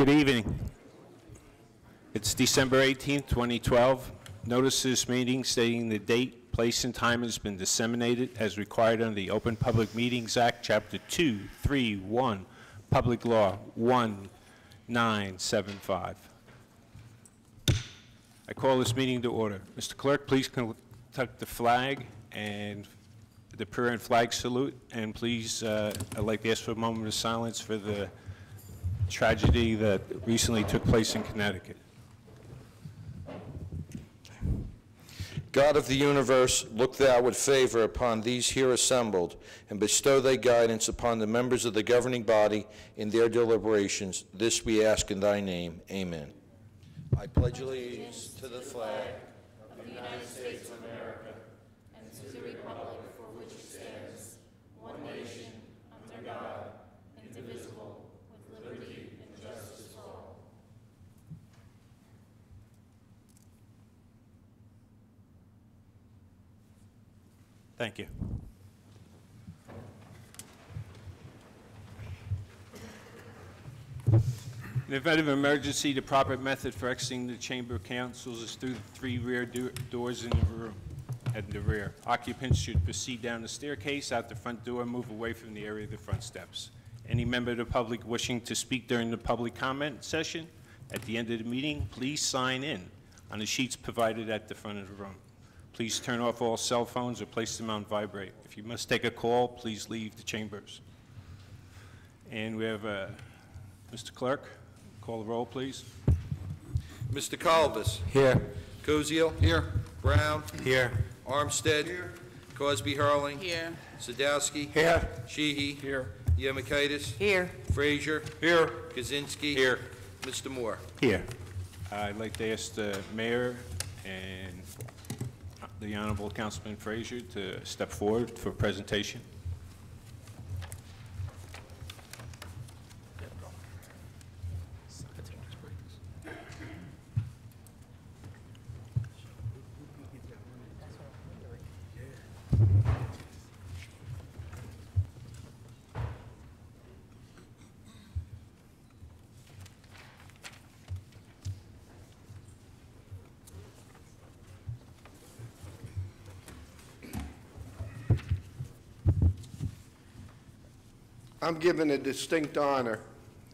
Good evening. It's December 18th, 2012. Notice of this meeting stating the date, place, and time has been disseminated as required under the Open Public Meetings Act, Chapter 231, Public Law 1975. I call this meeting to order. Mr. Clerk, please conduct the flag and the prayer and flag salute, and please, I'd like to ask for a moment of silence for the tragedy that recently took place in Connecticut. God of the universe, look thou with favor upon these here assembled, and bestow thy guidance upon the members of the governing body in their deliberations. This we ask in thy name. Amen. I pledge allegiance to the flag of the United States of America and to the republic for which it stands, one nation, under God, indivisible, with liberty and justice for all. Thank you. In the event of emergency, the proper method for exiting the Chamber of Councils is through the three rear doors in the room at the rear. Occupants should proceed down the staircase, out the front door, and move away from the area of the front steps. Any member of the public wishing to speak during the public comment session at the end of the meeting, please sign in on the sheets provided at the front of the room. Please turn off all cell phones or place them on vibrate. If you must take a call, please leave the chambers. And we have Mr. Clerk, call the roll, please. Mr. Colbus. Here. Koziel. Here. Brown. Here. Armstead. Here. Cosby Hurling. Here. Sadowski. Here. Sheehy. Here. Yemakaitis. Here. Frazier. Here. Kaczynski. Here. Mr. Moore. Here. I'd like to ask the mayor and the Honorable Councilman Frazier to step forward for presentation. I'm given a distinct honor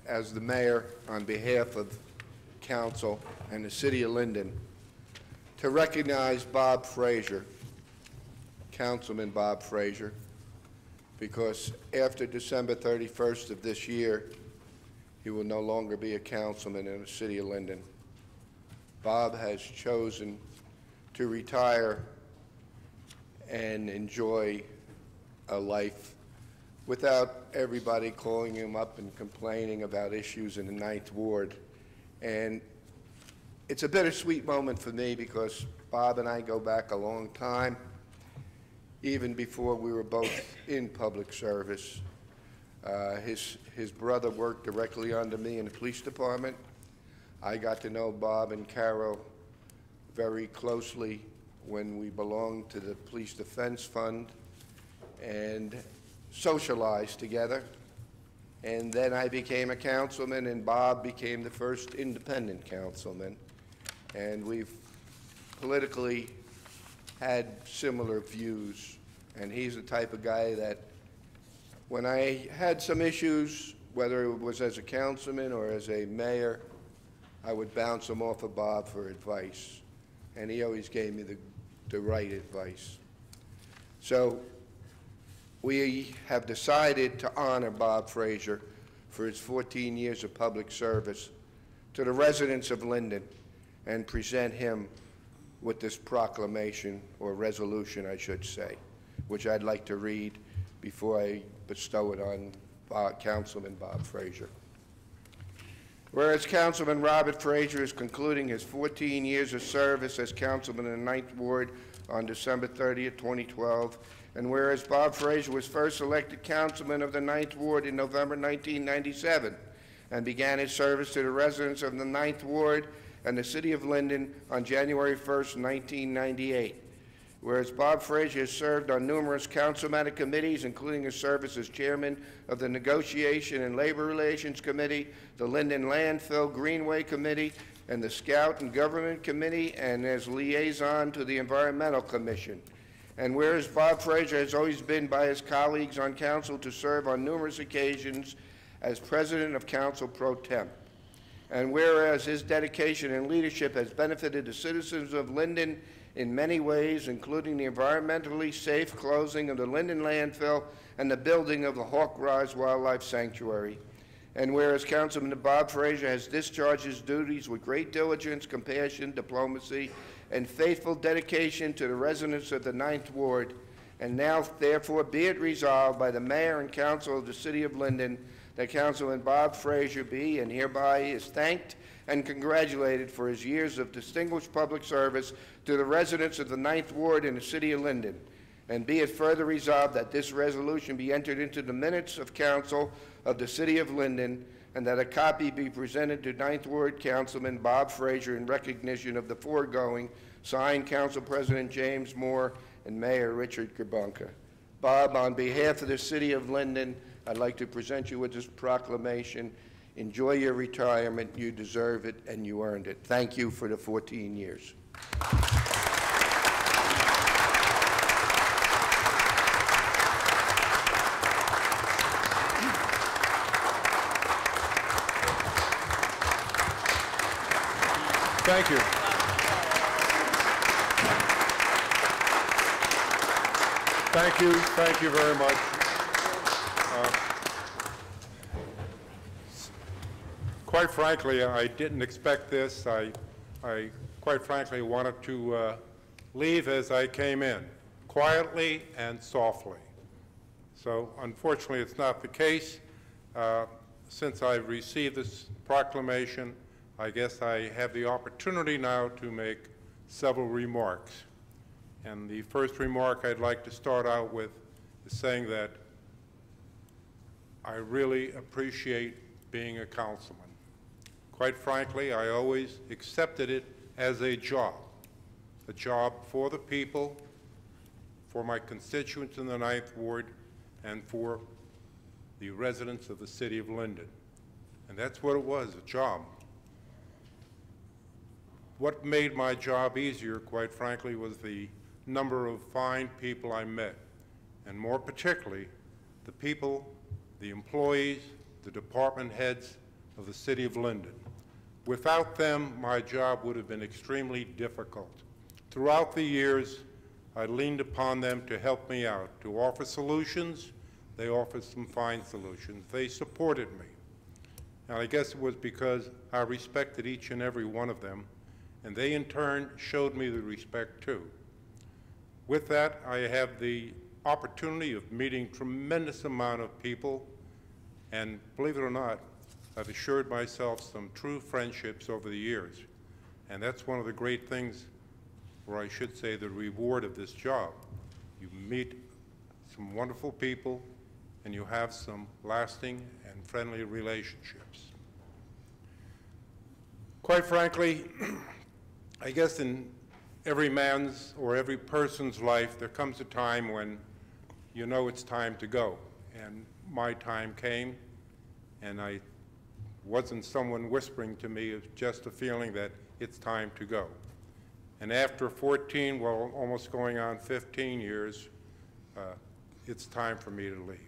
as the mayor on behalf of council and the city of Linden to recognize Bob Frazier, Councilman Bob Frazier, because after December 31st of this year, he will no longer be a councilman in the city of Linden. Bob has chosen to retire and enjoy a life without everybody calling him up and complaining about issues in the 9th Ward. And it's a bittersweet moment for me because Bob and I go back a long time, even before we were both in public service. His brother worked directly under me in the police department. I got to know Bob and Carol very closely when we belonged to the Police Defense Fund and socialized together. And then I became a councilman, and Bob became the first independent councilman. And we've politically had similar views. And he's the type of guy that when I had some issues, whether it was as a councilman or as a mayor, I would bounce them off of Bob for advice. And he always gave me the right advice. So we have decided to honor Bob Frazier for his 14 years of public service to the residents of Linden and present him with this proclamation, or resolution, I should say, which I'd like to read before I bestow it on Councilman Bob Frazier. Whereas Councilman Robert Frazier is concluding his 14 years of service as councilman in the 9th Ward on December 30th, 2012, and whereas Bob Frazier was first elected councilman of the 9th Ward in November 1997 and began his service to the residents of the 9th Ward and the city of Linden on January 1st, 1998. Whereas Bob Frazier has served on numerous councilmanic committees, including his service as chairman of the Negotiation and Labor Relations Committee, the Linden Landfill Greenway Committee, and the Scout and Government Committee, and as liaison to the Environmental Commission. And whereas Bob Frazier has always been by his colleagues on council to serve on numerous occasions as president of council pro tem. And whereas his dedication and leadership has benefited the citizens of Linden in many ways, including the environmentally safe closing of the Linden landfill and the building of the Hawk Rise Wildlife Sanctuary. And whereas Councilman Bob Frazier has discharged his duties with great diligence, compassion, diplomacy, and faithful dedication to the residents of the 9th Ward, and now therefore be it resolved by the Mayor and Council of the City of Linden that Councilman Bob Frazier be and hereby is thanked and congratulated for his years of distinguished public service to the residents of the 9th Ward in the City of Linden. And be it further resolved that this resolution be entered into the minutes of Council of the City of Linden, and that a copy be presented to 9th Ward Councilman Bob Frazier in recognition of the foregoing, signed Council President James Moore and Mayor Richard Grabunka. Bob, on behalf of the City of Linden, I'd like to present you with this proclamation. Enjoy your retirement. You deserve it, and you earned it. Thank you for the 14 years. Thank you. Thank you very much. Quite frankly, I didn't expect this. I quite frankly wanted to leave as I came in, quietly and softly. So unfortunately, it's not the case. Since I've received this proclamation, I guess I have the opportunity now to make several remarks. And the first remark I'd like to start out with is saying that I really appreciate being a councilman. Quite frankly, I always accepted it as a job for the people, for my constituents in the 9th Ward, and for the residents of the City of Linden. And that's what it was, a job. What made my job easier, quite frankly, was the number of fine people I met, and more particularly, the people, the employees, the department heads of the City of Linden. Without them, my job would have been extremely difficult. Throughout the years, I leaned upon them to help me out, to offer solutions. They offered some fine solutions. They supported me. And I guess it was because I respected each and every one of them, and they in turn showed me the respect too. With that, I have the opportunity of meeting tremendous amount of people, and believe it or not, I've assured myself some true friendships over the years. And that's one of the great things, or I should say the reward of this job. You meet some wonderful people, and you have some lasting and friendly relationships. Quite frankly, I guess in every man's or every person's life, there comes a time when you know it's time to go. And my time came, and I wasn't someone whispering to me, it was just a feeling that it's time to go. And after 14, well, almost going on 15 years, it's time for me to leave.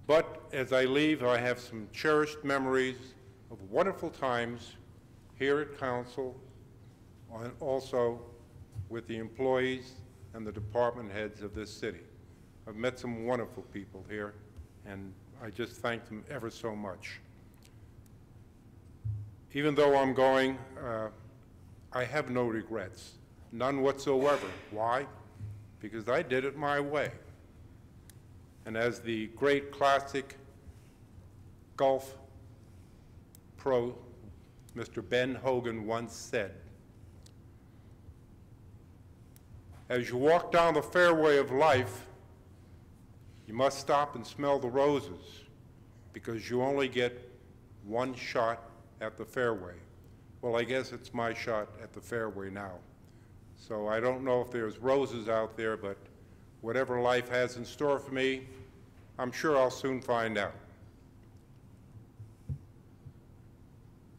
But as I leave, I have some cherished memories of wonderful times here at Council, and also with the employees and the department heads of this city. I've met some wonderful people here, and I just thank them ever so much. Even though I'm going, I have no regrets, none whatsoever. Why? Because I did it my way. And as the great classic golf pro, Mr. Ben Hogan, once said, as you walk down the fairway of life, you must stop and smell the roses, because you only get one shot at the fairway. Well, I guess it's my shot at the fairway now. So I don't know if there's roses out there, but whatever life has in store for me, I'm sure I'll soon find out.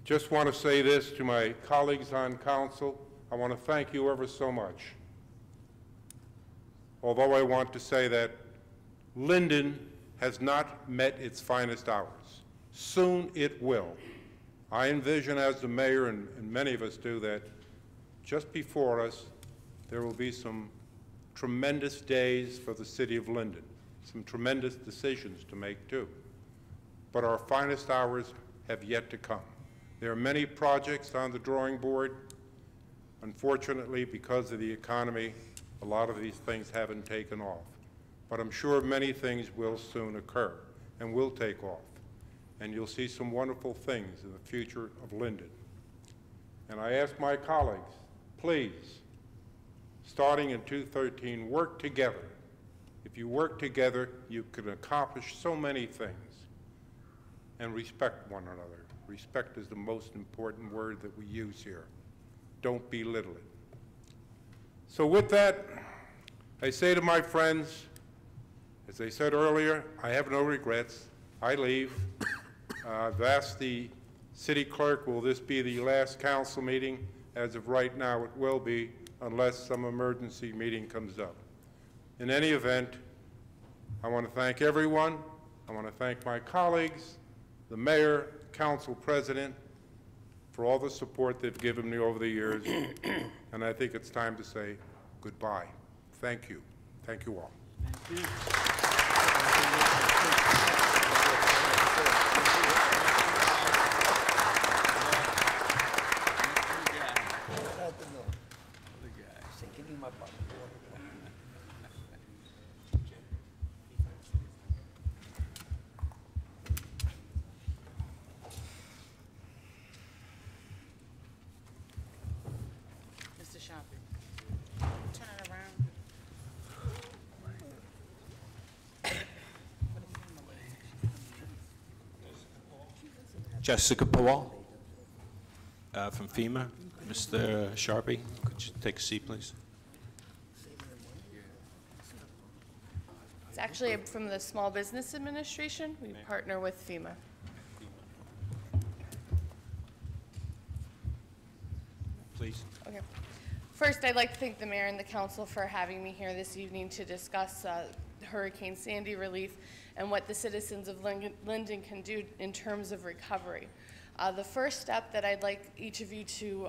Just want to say this to my colleagues on council. I want to thank you ever so much. Although I want to say that Linden has not met its finest hours. Soon it will. I envision, as the mayor and many of us do, that just before us there will be some tremendous days for the city of Linden, some tremendous decisions to make too. But our finest hours have yet to come. There are many projects on the drawing board. Unfortunately, because of the economy, a lot of these things haven't taken off. But I'm sure many things will soon occur and will take off. And you'll see some wonderful things in the future of Linden. And I ask my colleagues, please, starting in 2013, work together. If you work together, you can accomplish so many things. And respect one another. Respect is the most important word that we use here. Don't belittle it. So with that, I say to my friends, as I said earlier, I have no regrets. I leave. I've asked the city clerk, will this be the last council meeting? As of right now, it will be, unless some emergency meeting comes up. In any event, I want to thank everyone. I want to thank my colleagues, the mayor, council president, for all the support they've given me over the years. And I think it's time to say goodbye. Thank you. Thank you all. Thank you. Mr. Shopping, turn it around. Jessica Powell from FEMA. Mr. Sharpie, could you take a seat, please? It's actually from the Small Business Administration. We partner with FEMA. Please. Okay. First, I'd like to thank the mayor and the council for having me here this evening to discuss Hurricane Sandy relief and what the citizens of Linden can do in terms of recovery. The first step that I'd like each of you to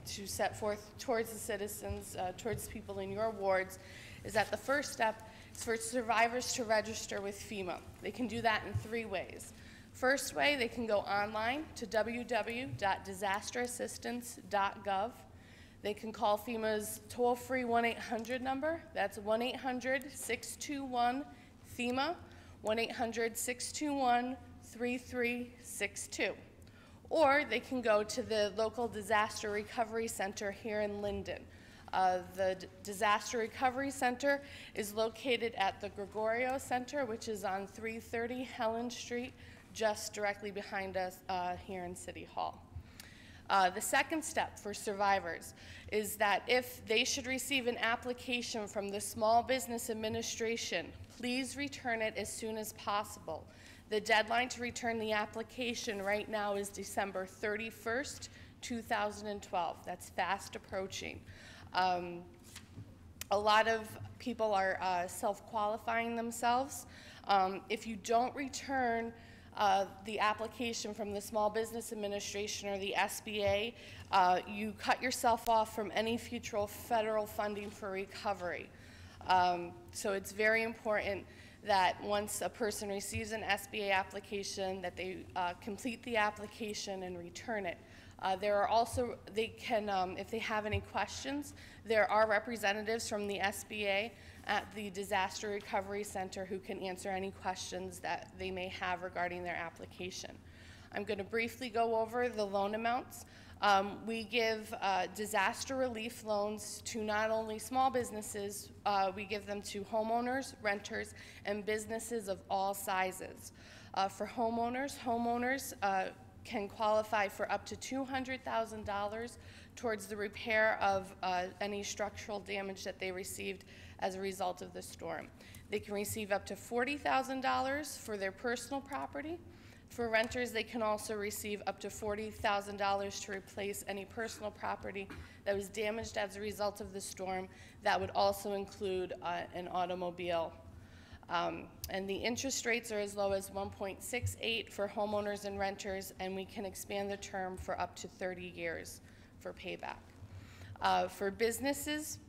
set forth towards the citizens, towards people in your wards, is that the first step is for survivors to register with FEMA. They can do that in 3 ways. First way, they can go online to www.disasterassistance.gov. They can call FEMA's toll-free 1-800 number. That's 1-800-621-FEMA, 1-800-621-3362. Or they can go to the local disaster recovery center here in Linden. The Disaster Recovery Center is located at the Gregorio Center, which is on 330 Helen Street, just directly behind us here in City Hall. The second step for survivors is that if they should receive an application from the Small Business Administration, please return it as soon as possible. The deadline to return the application right now is December 31st, 2012. That's fast approaching. A lot of people are self-qualifying themselves. If you don't return the application from the Small Business Administration or the SBA, you cut yourself off from any future federal funding for recovery. So it's very important that once a person receives an SBA application, that they complete the application and return it. There are also, they can, if they have any questions, there are representatives from the SBA at the Disaster Recovery Center who can answer any questions that they may have regarding their application. I'm going to briefly go over the loan amounts. We give disaster relief loans to not only small businesses, we give them to homeowners, renters, and businesses of all sizes. For homeowners can qualify for up to $200,000 towards the repair of any structural damage that they received as a result of the storm. They can receive up to $40,000 for their personal property. For renters, they can also receive up to $40,000 to replace any personal property that was damaged as a result of the storm. That would also include an automobile. And the interest rates are as low as 1.68 for homeowners and renters, and we can expand the term for up to 30 years for payback. For businesses,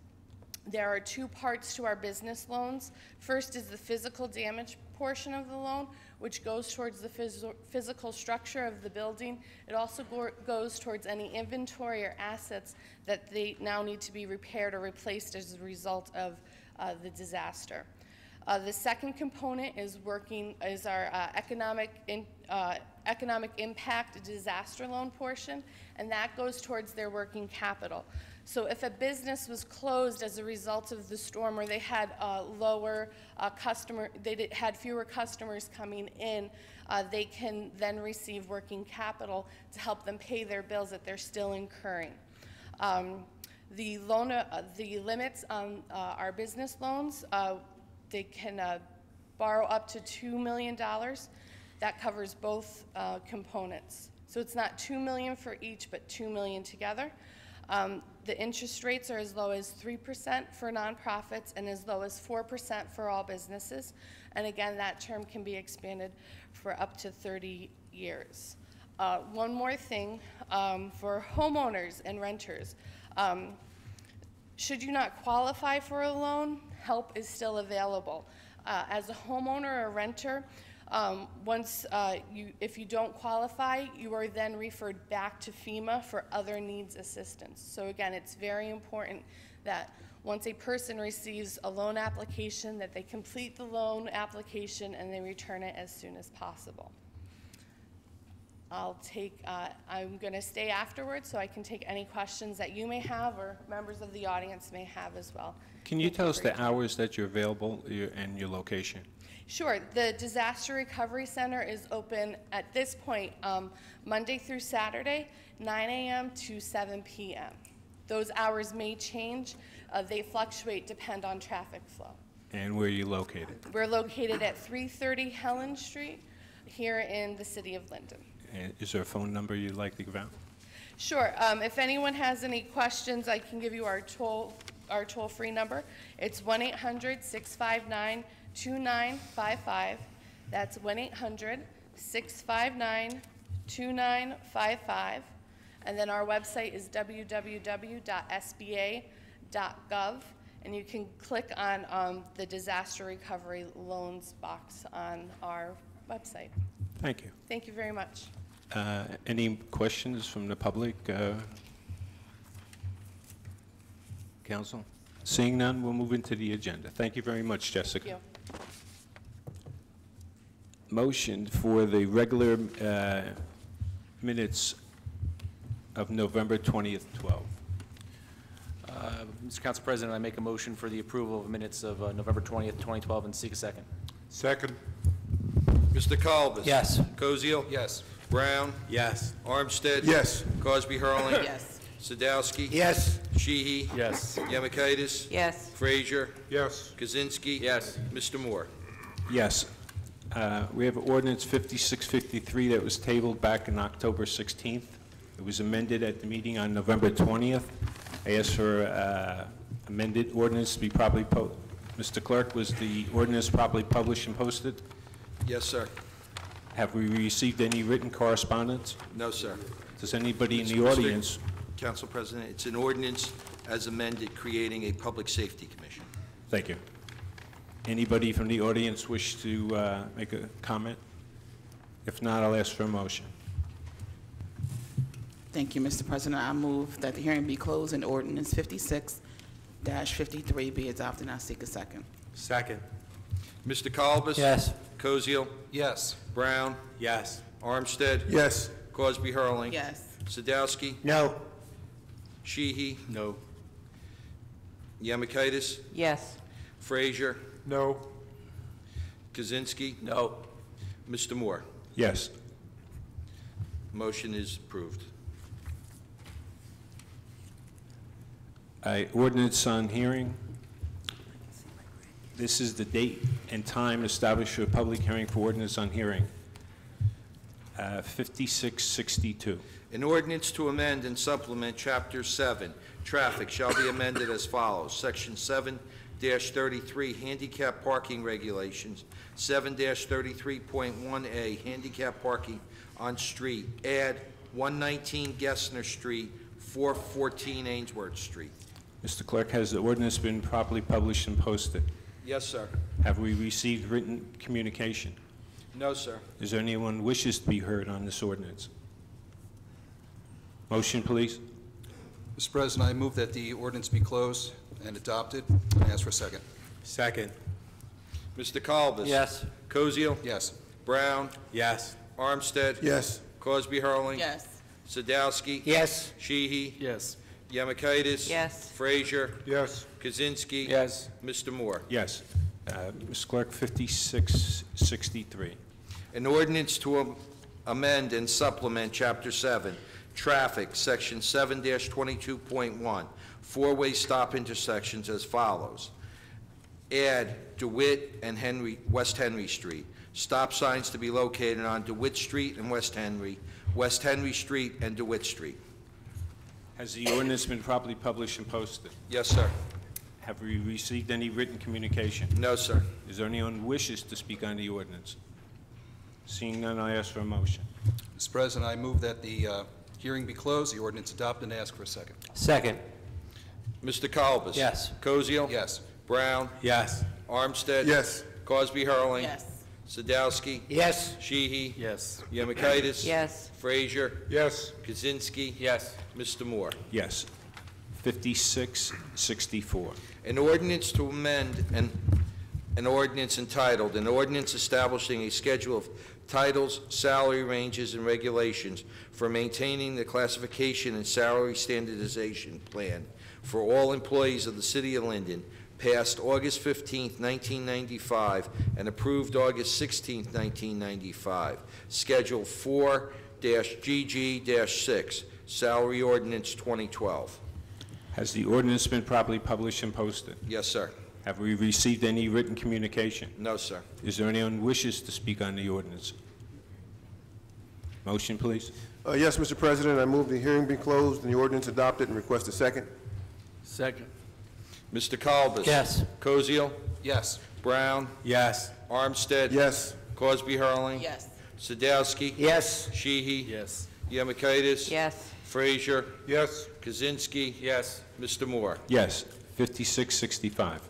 there are two parts to our business loans. First is the physical damage portion of the loan, which goes towards the physical structure of the building. It also goes towards any inventory or assets that they now need to be repaired or replaced as a result of the disaster. The second component is our economic impact disaster loan portion, and that goes towards their working capital. So if a business was closed as a result of the storm, or they had had fewer customers coming in, they can then receive working capital to help them pay their bills that they're still incurring. The limits on our business loans, they can borrow up to $2 million. That covers both components. So it's not $2 million for each, but $2 million together. The interest rates are as low as 3% for nonprofits and as low as 4% for all businesses. And again, that term can be expanded for up to 30 years. One more thing for homeowners and renters. Should you not qualify for a loan, help is still available. As a homeowner or renter, if you don't qualify, you are then referred back to FEMA for other needs assistance. So again, it's very important that once a person receives a loan application, that they complete the loan application and they return it as soon as possible. I'm going to stay afterwards so I can take any questions that you may have or members of the audience may have as well. Can you tell us the hours that you're available and your location? Sure. The Disaster Recovery Center is open at this point Monday through Saturday, 9 a.m. to 7 p.m. Those hours may change. They fluctuate, depend on traffic flow. And where are you located? We're located at 330 Helen Street here in the city of Linden. And is there a phone number you'd like to give out? Sure. If anyone has any questions, I can give you our toll-free number. It's 1-800-659-2955. That's 1-800-659-2955. And then our website is www.sba.gov. And you can click on the Disaster Recovery Loans box on our website. Thank you. Thank you very much. Any questions from the public? Council? Seeing none, we'll move into the agenda. Thank you very much, Jessica. Thank you. Motion for the regular minutes of November 20th, 12. Mr. Council President, I make a motion for the approval of minutes of November 20th, 2012, and seek a second. Second. Mr. Kalbas? Yes. Koziel? Yes. Brown? Yes. Armstead? Yes. Cosby Hurling? Yes. Sadowski? Yes. Sheehy? Yes. Yemakaitis? Yes. Frazier? Yes. Kaczynski? Yes. Mr. Moore? Yes. We have ordinance 5653 that was tabled back on October 16th. It was amended at the meeting on November 20th. I asked for amended ordinance to be properly Mr. Clerk, was the ordinance properly published and posted? Yes, sir. Have we received any written correspondence? No, sir. Does anybody in the Mr. audience? Council President, it's an ordinance as amended creating a public safety commission. Thank you. Anybody from the audience wish to make a comment? If not, I'll ask for a motion. Thank you, Mr. President. I move that the hearing be closed and ordinance 56-53 be adopted, and I seek a second. Second. Mr. Kalbas? Yes. Koziel? Yes. Brown? Yes. Armstead? Yes. Cosby Hurling? Yes. Sadowski? No. Sheehy? No. Yemakaitis? Yes. Frazier? No. Kaczynski? No. Mr. Moore? Yes. Motion is approved. Ordinance on hearing. This is the date and time established for a public hearing for ordinance on hearing. 5662. An ordinance to amend and supplement Chapter 7, Traffic, shall be amended as follows. Section 7-33, Handicap Parking Regulations, 7-33.1A, Handicap Parking on Street, add 119 Gessner Street, 414 Ainsworth Street. Mr. Clerk, has the ordinance been properly published and posted? Yes, sir. Have we received written communication? No, sir. Is there anyone who wishes to be heard on this ordinance? Motion, please. Mr. President, I move that the ordinance be closed and adopted. I ask for a second. Second. Mr. Kalbus? Yes. Kosiel? Yes. Brown? Yes. Armstead? Yes. Cosby Hurling? Yes. Sadowski? Yes. Sheehy? Yes. Yemakaitis? Yes. Frazier? Yes. Kaczynski? Yes. Mr. Moore? Yes. Mr. Clerk, 5663. An ordinance to amend and supplement Chapter 7, Traffic, Section 7-22.1, four-way stop intersections as follows. Add DeWitt and West Henry Street. Stop signs to be located on DeWitt Street and West Henry Street and DeWitt Street. Has the ordinance been properly published and posted? Yes, sir. Have we received any written communication? No, sir. Is there anyone who wishes to speak on the ordinance? Seeing none, I ask for a motion. Mr. President, I move that the hearing be closed, the ordinance adopted, and I ask for a second. Second. Mr. Kalbus? Yes. Kosiel? Yes. Brown? Yes. Armstead? Yes. Cosby Hurling? Yes. Sadowski? Yes. Sheehy? Yes. Yemakaitis? Yes. Frazier? Yes. Kaczynski? Yes. Mr. Moore? Yes. 5664. An ordinance to amend an ordinance entitled, an ordinance establishing a schedule of titles, salary ranges, and regulations for maintaining the classification and salary standardization plan for all employees of the City of Linden, passed August 15, 1995, and approved August 16, 1995. Schedule 4-GG-6, Salary Ordinance 2012. Has the ordinance been properly published and posted? Yes, sir. Have we received any written communication? No, sir. Is there anyone who wishes to speak on the ordinance? Motion, please. Yes, Mr. President, I move the hearing be closed and the ordinance adopted and request a second. Second. Mr. Kalbus? Yes. Kosiel? Yes. Brown? Yes. Armstead? Yes. Cosby Hurling? Yes. Sadowski? Yes. Sheehy? Yes. Yemakaitis? Yes. Frazier? Yes. Kaczynski? Yes. Mr. Moore? Yes. 5665.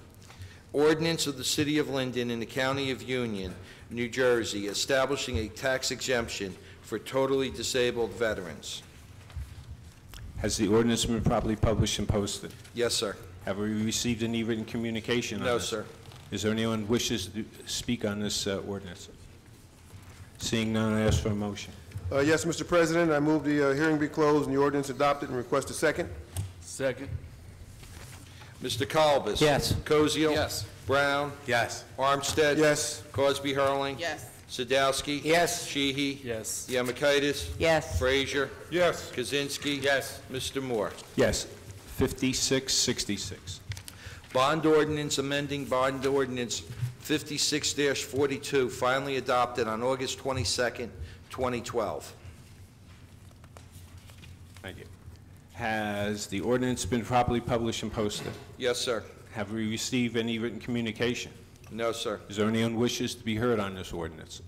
Ordinance of the City of Linden in the County of Union, New Jersey, establishing a tax exemption for totally disabled veterans. Has the ordinance been properly published and posted? Yes, sir. Have we received any written communication on No, this? sir. Is there anyone who wishes to speak on this ordinance? Seeing none, I ask for a motion. Yes, Mr. President, I move the hearing be closed and the ordinance adopted and request a second. Second. Mr. Kalbus? Yes. Kosiel? Yes. Brown? Yes. Armstead? Yes. Cosby Hurling? Yes. Sadowski? Yes. Sheehy? Yes. Yemakaitis? Yes. Frazier? Yes. Kaczynski? Yes. Mr. Moore? Yes. 5666. Bond ordinance amending bond ordinance 56-42, finally adopted on August 22nd, 2012. Thank you. Has the ordinance been properly published and posted? Yes, sir. Have we received any written communication? No, sir. Is there anyone who wishes to be heard on this ordinance?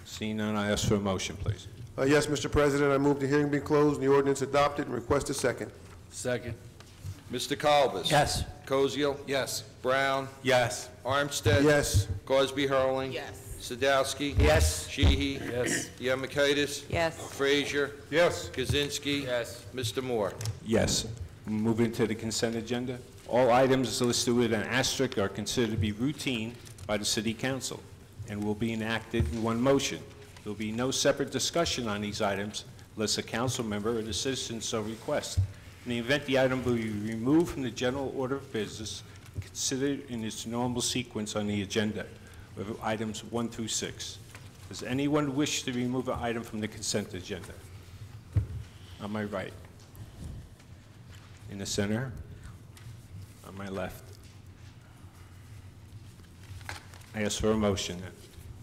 Seeing none, I ask for a motion, please. Yes, Mr. President, I move the hearing be closed and the ordinance adopted and request a second. Second. Mr. Kalbus? Yes. Kosiel? Yes. Brown? Yes. Armstead? Yes. Cosby Hurling? Yes. Sadowski? Yes. Sheehy? Yes. Yemakaitis? Yes. Frazier? Yes. Kaczynski? Yes. Mr. Moore? Yes. Moving to the consent agenda. All items listed with an asterisk are considered to be routine by the City Council and will be enacted in one motion. There will be no separate discussion on these items unless a council member or the citizen so requests. In the event the item will be removed from the general order of business and considered in its normal sequence on the agenda, with items 1 through 6. Does anyone wish to remove an item from the consent agenda? On my right. In the center. On my left. I ask for a motion then.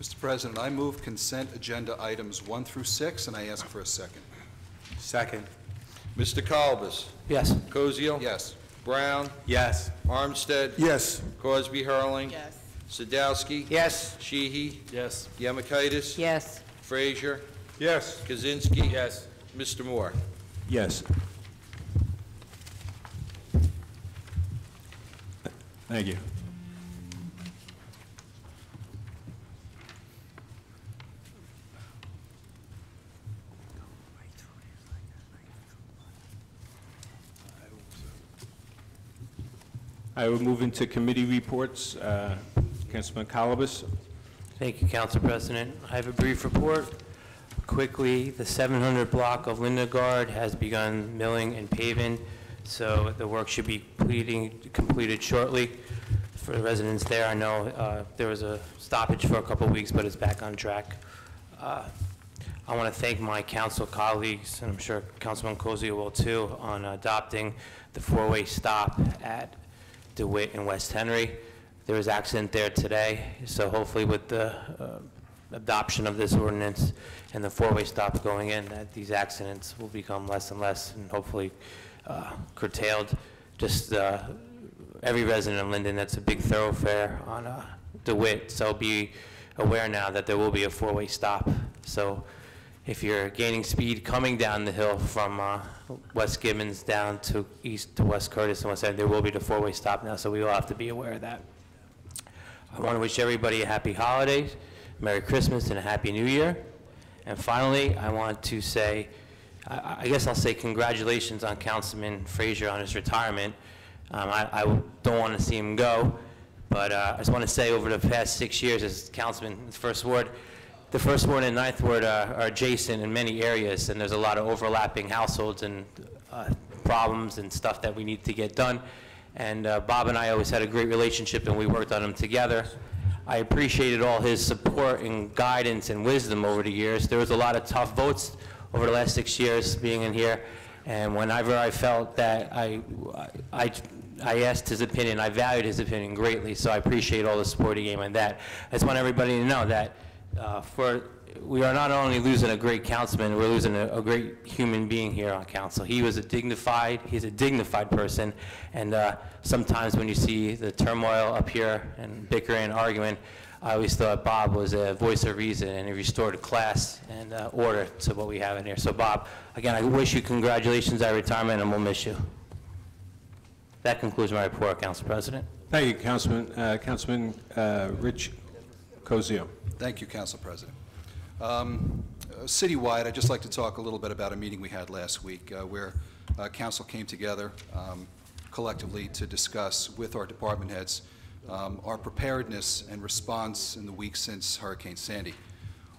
Mr. President, I move consent agenda items 1 through 6, and I ask for a second. Second. Mr. Kalbas? Yes. Cosio? Yes. Brown? Yes. Armstead? Yes. Crosby Hurling? Yes. Sadowski? Yes. Sheehy? Yes. Yemakaitis? yes, Frazier? Yes. Kaczynski? Yes. Mr. Moore? Yes. Thank you. I will move into committee reports. Councilman Kalabas. Thank you, Council President. I have a brief report. Quickly, the 700 block of Linden has begun milling and paving, so the work should be completed shortly. For the residents there, I know there was a stoppage for a couple of weeks, but it's back on track. I want to thank my council colleagues, and I'm sure Councilman Cosio will too, on adopting the four-way stop at DeWitt and West Henry. There was an accident there today, so hopefully with the adoption of this ordinance and the four-way stop going in, that these accidents will become less and less and hopefully curtailed. Just every resident of Linden, that's a big thoroughfare on DeWitt, so be aware now that there will be a four-way stop. So if you're gaining speed coming down the hill from West Gibbons down to east to West Curtis and West End, there will be the four-way stop now, so we will have to be aware of that. I want to wish everybody a happy holidays, Merry Christmas, and a Happy New Year. And finally, I want to say, I guess I'll say congratulations on Councilman Frazier on his retirement. I don't want to see him go, but I just want to say over the past 6 years as councilman in the first ward and ninth ward are adjacent in many areas, and there's a lot of overlapping households and problems and stuff that we need to get done. And Bob and I always had a great relationship, and we worked on them together. I appreciated all his support and guidance and wisdom over the years. There was a lot of tough votes over the last 6 years being in here, and whenever I felt that I asked his opinion, I valued his opinion greatly, so I appreciate all the support he gave me on that. I just want everybody to know that we are not only losing a great councilman, we're losing a great human being here on council. He's a dignified person, and sometimes when you see the turmoil up here and bickering and arguing, I always thought Bob was a voice of reason, and he restored class and order to what we have in here. So Bob, again, I wish you congratulations on retirement, and we'll miss you. That concludes my report, Council President. Thank you, Councilman. Councilman Rich Cosio. Thank you, Council President. Citywide, I'd just like to talk a little bit about a meeting we had last week where Council came together collectively to discuss with our department heads our preparedness and response in the weeks since Hurricane Sandy.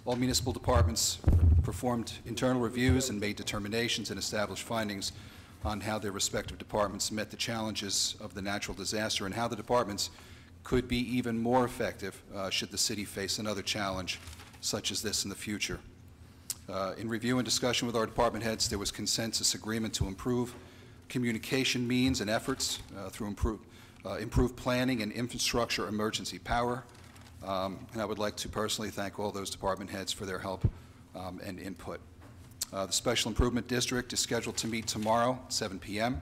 All municipal departments performed internal reviews and made determinations and established findings on how their respective departments met the challenges of the natural disaster and how the departments could be even more effective should the city face another challenge such as this in the future. In review and discussion with our department heads, there was consensus agreement to improve communication means and efforts through improved planning and infrastructure emergency power. And I would like to personally thank all those department heads for their help and input. The Special Improvement District is scheduled to meet tomorrow at 7 p.m.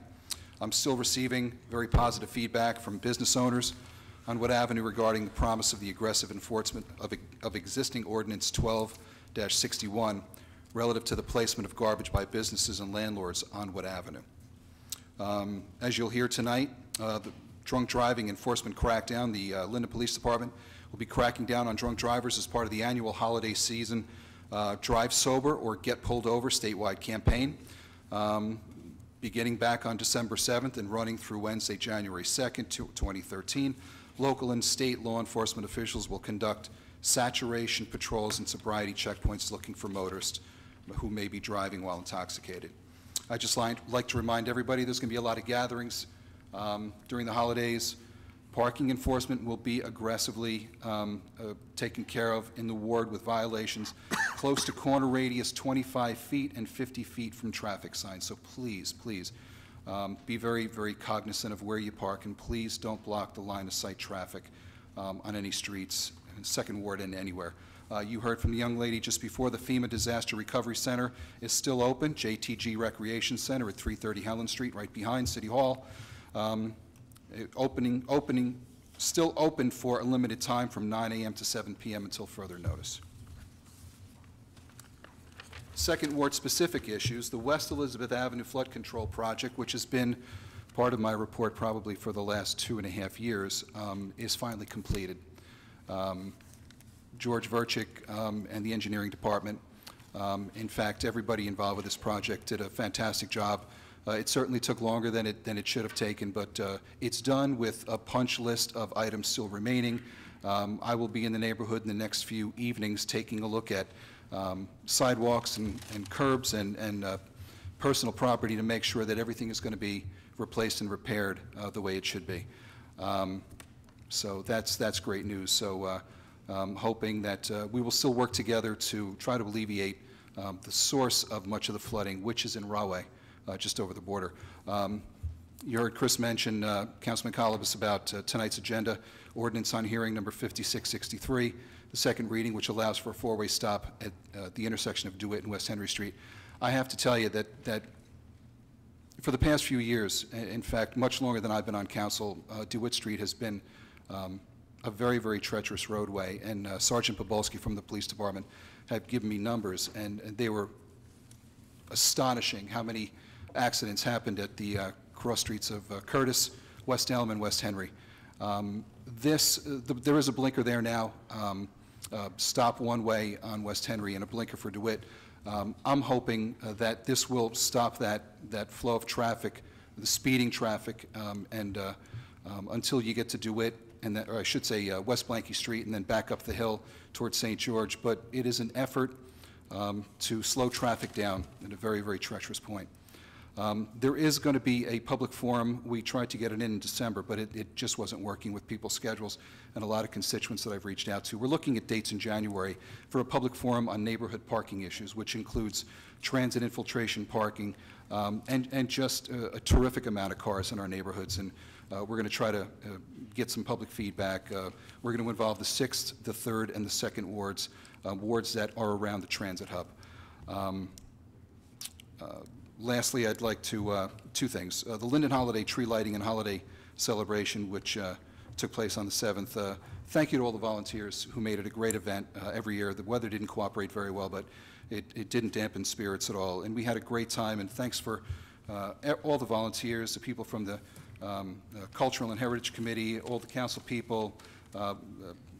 I'm still receiving very positive feedback from business owners on Wood Avenue regarding the promise of the aggressive enforcement of existing Ordinance 12-61 relative to the placement of garbage by businesses and landlords on Wood Avenue. As you'll hear tonight, the drunk driving enforcement crackdown, the Linden Police Department will be cracking down on drunk drivers as part of the annual holiday season Drive Sober or Get Pulled Over statewide campaign, beginning back on December 7th and running through Wednesday, January 2nd, 2013. Local and state law enforcement officials will conduct saturation patrols and sobriety checkpoints looking for motorists who may be driving while intoxicated. I'd just like to remind everybody there's going to be a lot of gatherings during the holidays. Parking enforcement will be aggressively taken care of in the ward with violations close to corner radius 25 feet and 50 feet from traffic signs. So please, please, be very, very cognizant of where you park, and please don't block the line of sight traffic on any streets, in Second Ward and anywhere. You heard from the young lady just before, the FEMA Disaster Recovery Center is still open, JTG Recreation Center at 330 Helen Street, right behind City Hall. Still open for a limited time from 9 a.m. to 7 p.m. until further notice. Second Ward specific issues, the West Elizabeth Avenue Flood Control Project, which has been part of my report probably for the last 2.5 years, is finally completed. George Verchik and the engineering department, in fact, everybody involved with this project did a fantastic job. It certainly took longer than it should have taken, but it's done with a punch list of items still remaining. I will be in the neighborhood in the next few evenings taking a look at sidewalks and curbs and personal property to make sure that everything is going to be replaced and repaired the way it should be. So that's great news. So hoping that we will still work together to try to alleviate the source of much of the flooding, which is in Rahway, just over the border. You heard Chris mention, Councilman Colibus, about tonight's agenda, ordinance on hearing number 5663, the second reading, which allows for a four-way stop at the intersection of DeWitt and West Henry Street. I have to tell you that for the past few years, in fact, much longer than I've been on council, DeWitt Street has been a very, very treacherous roadway, and Sergeant Pobolski from the police department had given me numbers, and they were astonishing how many accidents happened at the cross streets of Curtis, West Elm, and West Henry. There is a blinker there now, stop one way on West Henry and a blinker for DeWitt. I'm hoping that this will stop that flow of traffic, the speeding traffic, and until you get to DeWitt, or I should say West Blanky Street, and then back up the hill towards St. George. But it is an effort to slow traffic down at a very, very treacherous point. There is going to be a public forum. We tried to get it in December, but it just wasn't working with people's schedules and a lot of constituents that I've reached out to. We're looking at dates in January for a public forum on neighborhood parking issues, which includes transit infiltration parking and just a terrific amount of cars in our neighborhoods. And we're going to try to get some public feedback. We're going to involve the 6th, the 3rd, and the 2nd wards, wards that are around the transit hub. Lastly, I'd like to, two things. The Linden Holiday Tree Lighting and Holiday Celebration, which took place on the 7th. Thank you to all the volunteers who made it a great event every year. The weather didn't cooperate very well, but it didn't dampen spirits at all. And we had a great time, and thanks for all the volunteers, the people from the Cultural and Heritage Committee, all the council people,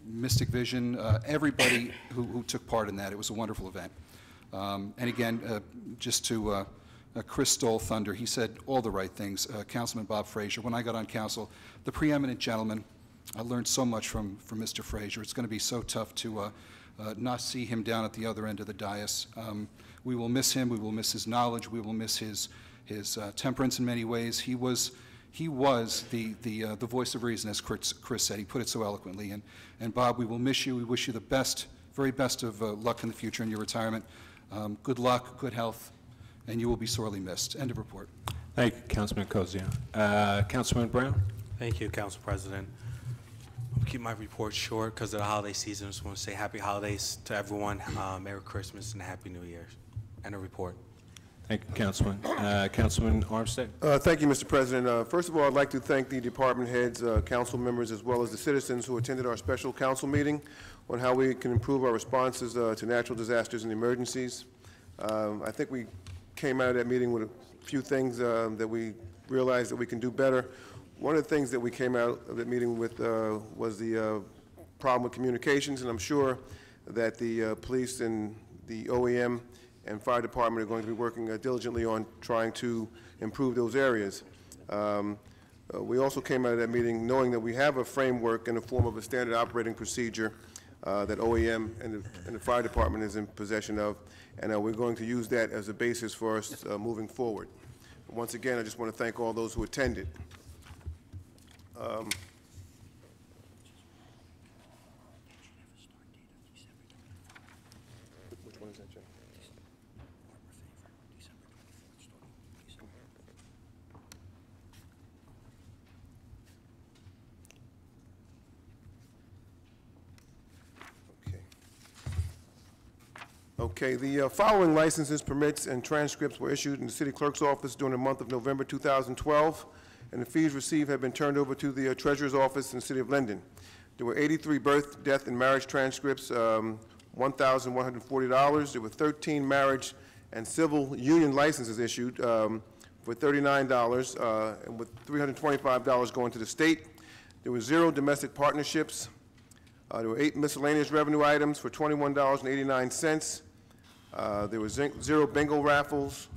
Mystic Vision, everybody who took part in that. It was a wonderful event. And again, just to Chris stole thunder. He said all the right things. Councilman Bob Frazier, when I got on council, the preeminent gentleman, I learned so much from Mr. Frazier. It's going to be so tough to not see him down at the other end of the dais. We will miss him. We will miss his knowledge. We will miss his temperance in many ways. He was the voice of reason, as Chris said. He put it so eloquently. And Bob, we will miss you. We wish you the best, very best of luck in the future in your retirement. Good luck, good health, and you will be sorely missed. End of report. Thank you, Councilman Cozio. Councilman Brown? Thank you, Council President. I'll keep my report short because of the holiday season. I just want to say happy holidays to everyone, Merry Christmas, and Happy New Year. End of report. Thank you, Councilman. Councilman Armstead? Thank you, Mr. President. First of all, I'd like to thank the department heads, council members, as well as the citizens who attended our special council meeting on how we can improve our responses to natural disasters and emergencies. I think we came out of that meeting with a few things that we realized that we can do better. One of the things that we came out of that meeting with was the problem with communications, and I'm sure that the police and the OEM and fire department are going to be working diligently on trying to improve those areas. We also came out of that meeting knowing that we have a framework in the form of a standard operating procedure that OEM and the fire department is in possession of, and we're going to use that as a basis for us moving forward. Once again, I just want to thank all those who attended. Okay, the following licenses, permits, and transcripts were issued in the city clerk's office during the month of November 2012, and the fees received have been turned over to the treasurer's office in the city of Linden. There were 83 birth, death, and marriage transcripts, $1,140. There were 13 marriage and civil union licenses issued for $39, and with $325 going to the state. There were 0 domestic partnerships. There were 8 miscellaneous revenue items for $21.89. There were 0 bingo raffles.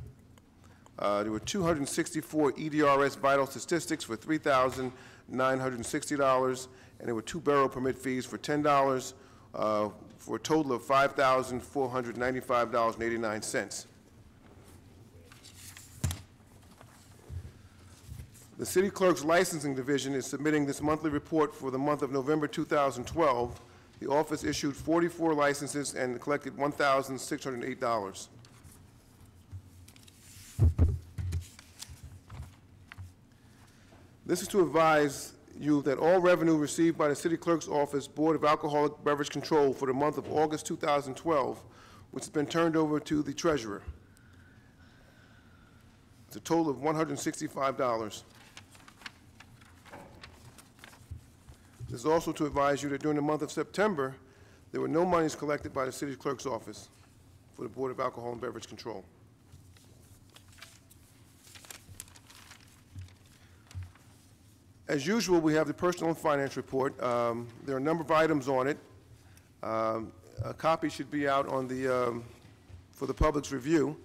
There were 264 EDRS vital statistics for $3,960, and there were 2 borough permit fees for $10, for a total of $5,495.89. The City Clerk's Licensing Division is submitting this monthly report for the month of November 2012. The office issued 44 licenses and collected $1,608. This is to advise you that all revenue received by the City Clerk's Office Board of Alcoholic Beverage Control for the month of August 2012, which has been turned over to the treasurer. It's a total of $165. This is also to advise you that during the month of September, there were no monies collected by the City Clerk's Office for the Board of Alcohol and Beverage Control. As usual, we have the personal and finance report. There are a number of items on it. A copy should be out on the, for the public's review.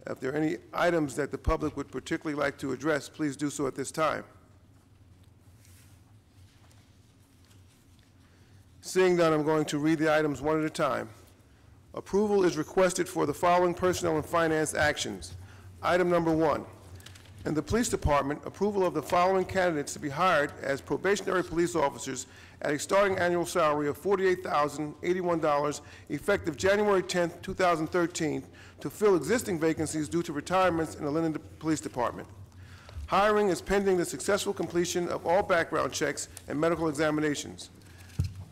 If there are any items that the public would particularly like to address, please do so at this time. Seeing none, I'm going to read the items one at a time. Approval is requested for the following personnel and finance actions. Item number 1. In the Police Department, approval of the following candidates to be hired as probationary police officers at a starting annual salary of $48,081 effective January 10, 2013 to fill existing vacancies due to retirements in the Linden Police Department. Hiring is pending the successful completion of all background checks and medical examinations.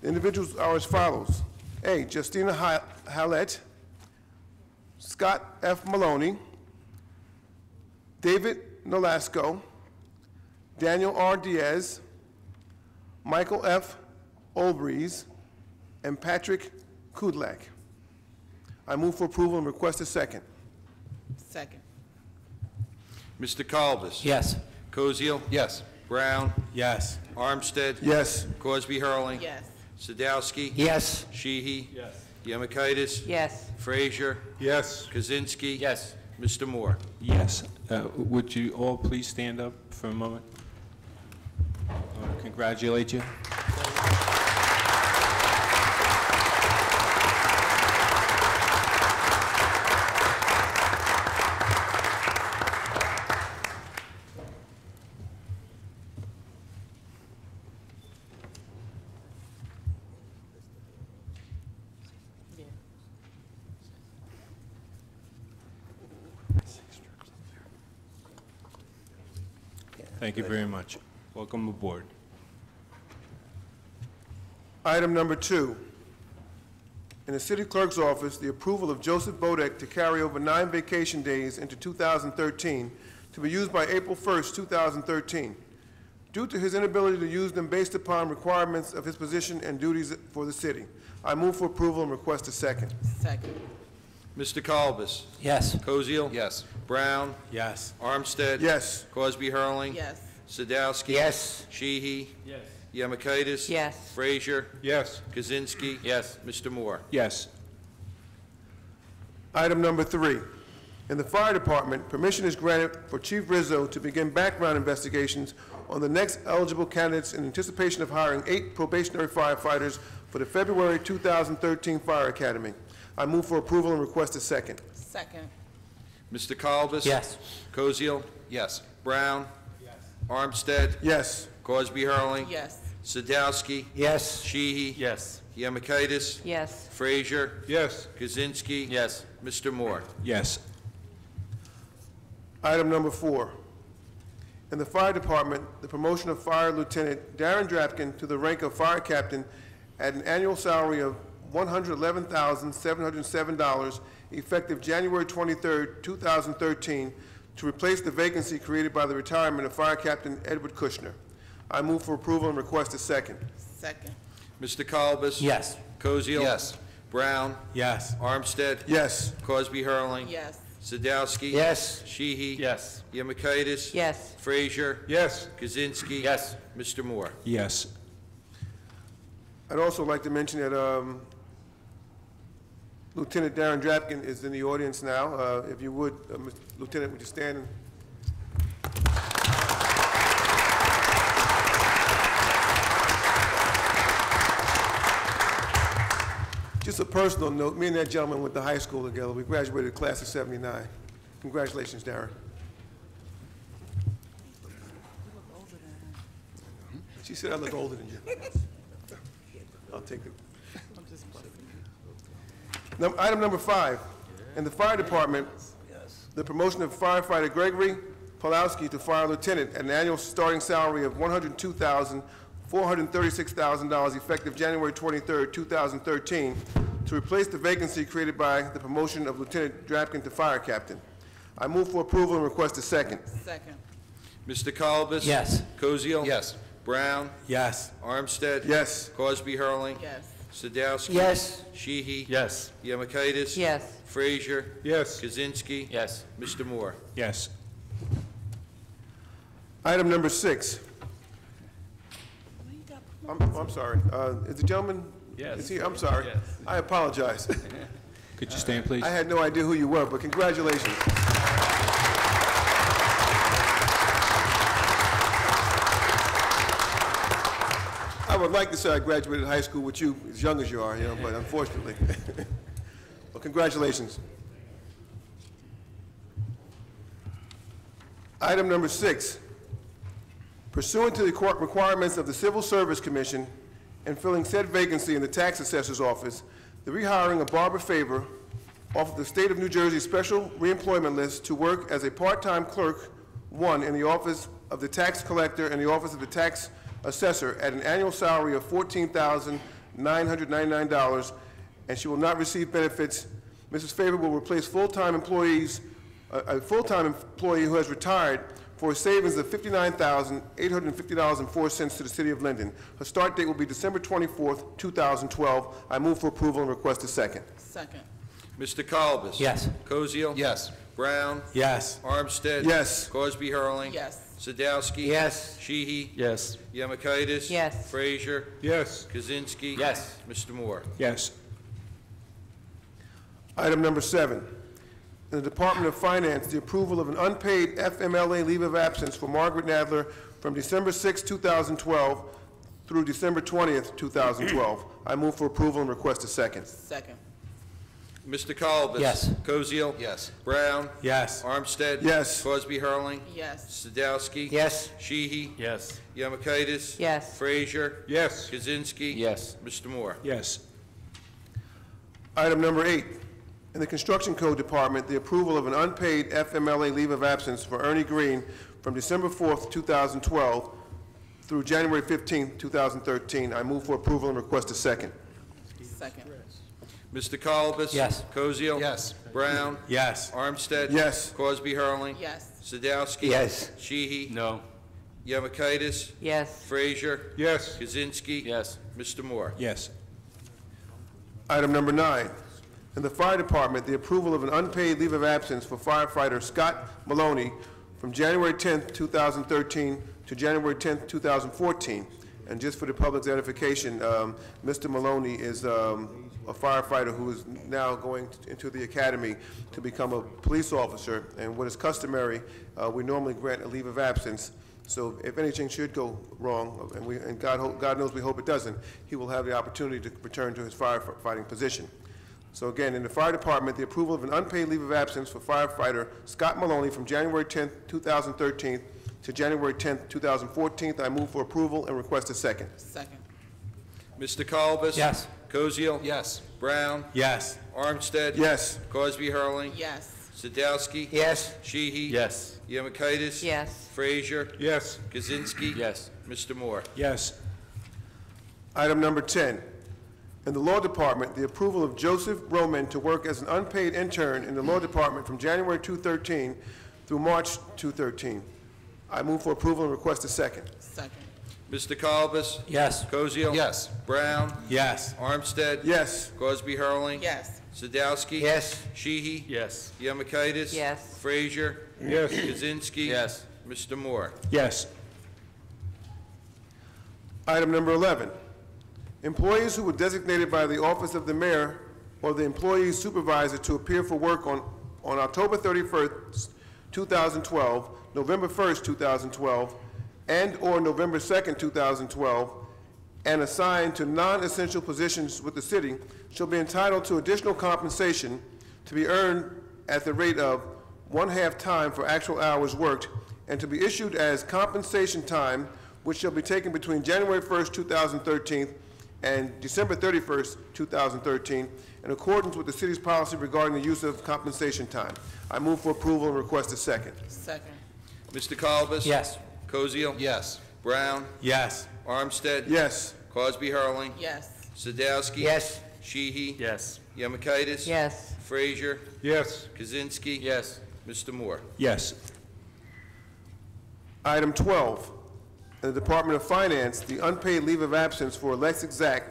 The individuals are as follows. A, Justina Hallett, Scott F. Maloney, David Nolasco, Daniel R. Diaz, Michael F. Olbreeze, and Patrick Kudlak. I move for approval and request a second. Second. Mr. Kalbus? Yes. Koziel? Yes. Brown? Yes. Armstead? Yes. Crosby Hurling? Yes. Sadowski? Yes. Sheehy? Yes. Yemakaitis? Yes. Frazier? Yes. Kaczynski? Yes. Mr. Moore? Yes. Would you all please stand up for a moment? I want to congratulate you. Thank you very much. Welcome aboard. Item number 2. In the City Clerk's Office, the approval of Joseph Bodek to carry over 9 vacation days into 2013 to be used by April 1st, 2013. Due to his inability to use them based upon requirements of his position and duties for the city, I move for approval and request a second. Second. Mr. Kalbus? Yes. Koziel? Yes. Brown? Yes. Armstead? Yes. Crosby Hurling? Yes. Sadowski? Yes. Sheehy? Yes. Yemakaitis? Yes. Frazier? Yes. Kaczynski? Yes. Mr. Moore? Yes. Item number 3. In the Fire Department, permission is granted for Chief Rizzo to begin background investigations on the next eligible candidates in anticipation of hiring 8 probationary firefighters for the February 2013 Fire Academy. I move for approval and request a second. Second. Mr. Kalbus? Yes. Koziel? Yes. Brown? Yes. Armstead? Yes. Crosby Hurling? Yes. Sadowski? Yes. Sheehy? Yes. Yemakaitis? Yes. Frazier? Yes. Kaczynski? Yes. Mr. Moore? Yes. Item number 4, in the Fire Department, the promotion of Fire Lieutenant Darren Drapkin to the rank of Fire Captain at an annual salary of $111,707, effective January 23, 2013, to replace the vacancy created by the retirement of Fire Captain Edward Kushner. I move for approval and request a second. Second. Mr. Kalbus? Yes. Koziel? Yes. Brown? Yes. Armstead? Yes. Cosby Hurling? Yes. Sadowski? Yes. Sheehy? Yes. Yemakaitis? Yes. Frazier? Yes. Kaczynski? Yes. Mr. Moore? Yes. I'd also like to mention that Lieutenant Darren Drapkin is in the audience now. If you would, Mr. Lieutenant, would you stand? Just a personal note, me and that gentleman went to high school together. We graduated class of '79. Congratulations, Darren. She said I look older than you. I'll take it. Item number 5, in the Fire Department, the promotion of firefighter Gregory Pulowski to Fire Lieutenant at an annual starting salary of $102,436 effective January 23, 2013, to replace the vacancy created by the promotion of Lieutenant Drapkin to Fire Captain. I move for approval and request a second. Second. Mr. Kalbus? Yes. Koziel? Yes. Brown? Yes. Armstead? Yes. Cosby Hurling? Yes. Sadowski? Yes. Sheehy? Yes. Yemakaitis? Yes. Frazier? Yes. Kaczynski? Yes. Mr. Moore? Yes. Item number 6. I'm sorry. Is the gentleman? Yes. Is he? I'm sorry. Yes. I apologize. Could you stand, please? I had no idea who you were, but congratulations. I would like to say I graduated high school with you as young as you are, but unfortunately. Well, congratulations. Item number 6. Pursuant to the court requirements of the Civil Service Commission and filling said vacancy in the Tax Assessor's Office, the rehiring of Barbara Faber off the State of New Jersey Special Reemployment List to work as a part-time clerk, 1, in the Office of the Tax Collector and the Office of the Tax Assessor at an annual salary of $14,999, and she will not receive benefits. Mrs. Faber will replace a full-time employee who has retired for a savings of $59,850.04 to the City of Linden. Her start date will be December 24th, 2012. I move for approval and request a second. Second. Mr. Kalbus? Yes. Koziel? Yes. Brown? Yes. Armstead? Yes. Cosby Hurling? Yes. Sadowski? Yes. Sheehy? Yes. Yemakaitis? Yes. Frazier? Yes. Kaczynski? Yes. Mr. Moore? Yes. Item number 7. In the Department of Finance, the approval of an unpaid FMLA leave of absence for Margaret Nadler from December 6, 2012 through December 20th, 2012. I move for approval and request a second. Second. Mr. Kalbus? Yes. Koziel? Yes. Brown? Yes. Armstead? Yes. Cosby Hurling? Yes. Sadowski? Yes. Sheehy? Yes. Yemakaitis? Yes. Frazier? Yes. Kaczynski? Yes. Mr. Moore? Yes. Item number 8. In the Construction Code Department, the approval of an unpaid FMLA leave of absence for Ernie Green from December 4th, 2012 through January 15th, 2013. I move for approval and request a second. Second. Mr. Kalbus? Yes. Koziel? Yes. Brown? Yes. Armstead? Yes. Cosby Hurling? Yes. Sadowski? Yes. Sheehy? No. Yemakaitis? Yes. Frazier? Yes. Kaczynski? Yes. Mr. Moore? Yes. Item number 9. In the Fire Department, the approval of an unpaid leave of absence for firefighter Scott Maloney from January 10th, 2013 to January 10th, 2014. And just for the public's edification, Mr. Maloney is a firefighter who is now going into the academy to become a police officer. And what is customary, we normally grant a leave of absence. So if anything should go wrong, and God knows we hope it doesn't, he will have the opportunity to return to his firefighting position. So again, in the Fire Department, the approval of an unpaid leave of absence for firefighter Scott Maloney from January 10th, 2013 to January 10th, 2014. I move for approval and request a second. Second. Mr. Kalbus? Yes. Koziel? Yes. Brown? Yes. Armstead? Yes. Crosby Hurling? Yes. Sadowski? Yes. Sheehy? Yes. Yemakaitis? Yes. Frazier? Yes. Kaczynski? Yes. Mr. Moore? Yes. Item number 10, in the Law Department, the approval of Joseph Roman to work as an unpaid intern in the Law Department from January 2013 through March 2013. I move for approval and request a second. Second. Mr. Colbus? Yes. Koziel? Yes. Brown? Yes. Armstead? Yes. Crosby Hurling? Yes. Sadowski? Yes. Sheehy? Yes. Yemakaitis? Yes. Frazier? Yes. Kaczynski? Yes. Mr. Moore? Yes. Item number 11, employees who were designated by the office of the mayor or the employee's supervisor to appear for work on October 31st, 2012, November 1st, 2012, and/or November 2nd, 2012, and assigned to non-essential positions with the city shall be entitled to additional compensation to be earned at the rate of 1/2 time for actual hours worked and to be issued as compensation time, which shall be taken between January 1st, 2013 and December 31st, 2013, in accordance with the city's policy regarding the use of compensation time. I move for approval and request a second. Second. Mr. Colbus? Yes. Koziel? Yes. Brown? Yes. Armstead? Yes. Crosby Hurling? Yes. Sadowski? Yes. Sheehy? Yes. Yemakaitis? Yes. Frazier? Yes. Kaczynski? Yes. Mr. Moore? Yes. Item 12, in the Department of Finance, the unpaid leave of absence for Alexis Zach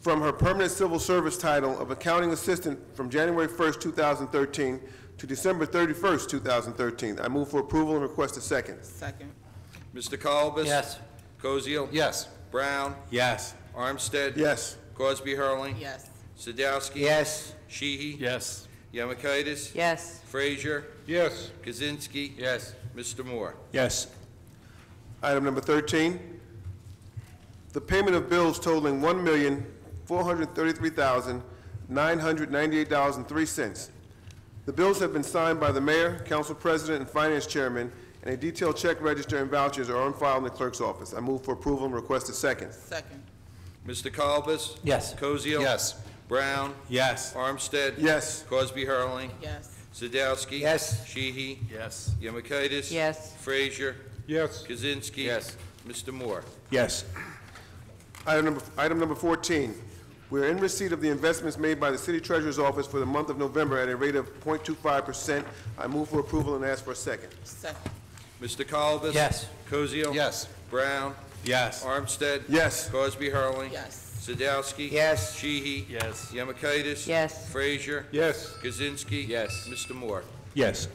from her permanent civil service title of accounting assistant from January 1st, 2013 to December 31st, 2013. I move for approval and request a second. Second. Mr. Colbus? Yes. Koziel? Yes. Brown? Yes. Armstead? Yes. Crosby Hurling? Yes. Sadowski? Yes. Sheehy? Yes. Yemakaitis? Yes. Frazier? Yes. Kaczynski? Yes. Mr. Moore? Yes. Item number 13, the payment of bills totaling $1,433,998.03. The bills have been signed by the mayor, council president, and finance chairman, and a detailed check register and vouchers are on file in the clerk's office. I move for approval and request a second. Second. Mr. Colbus? Yes. Koziel? Yes. Brown? Yes. Armstead? Yes. Crosby Hurling? Yes. Sadowski? Yes. Sheehy? Yes. Yemakaitis? Yes. Frazier? Yes. Kaczynski? Yes. Mr. Moore? Yes. Item number 14, we are in receipt of the investments made by the city treasurer's office for the month of November at a rate of 0.25%. I move for approval and ask for a second. Second. Mr. Colbus? Yes. Koziel? Yes. Brown? Yes. Armstead? Yes. Crosby Hurling? Yes. Sadowski? Yes. Sheehy? Yes. Yemakaitis? Yes. Frazier? Yes. Kaczynski? Yes. Mr. Moore? Yes.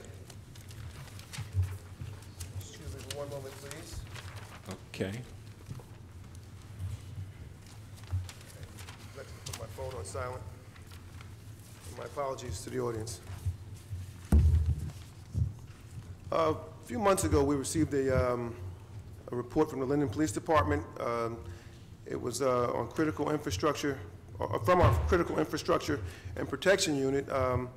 Excuse me for one moment, please. Okay. Let's put my phone on silent. My apologies to the audience. A few months ago, we received a report from the Linden Police Department. It was on critical infrastructure, from our critical infrastructure and protection unit, and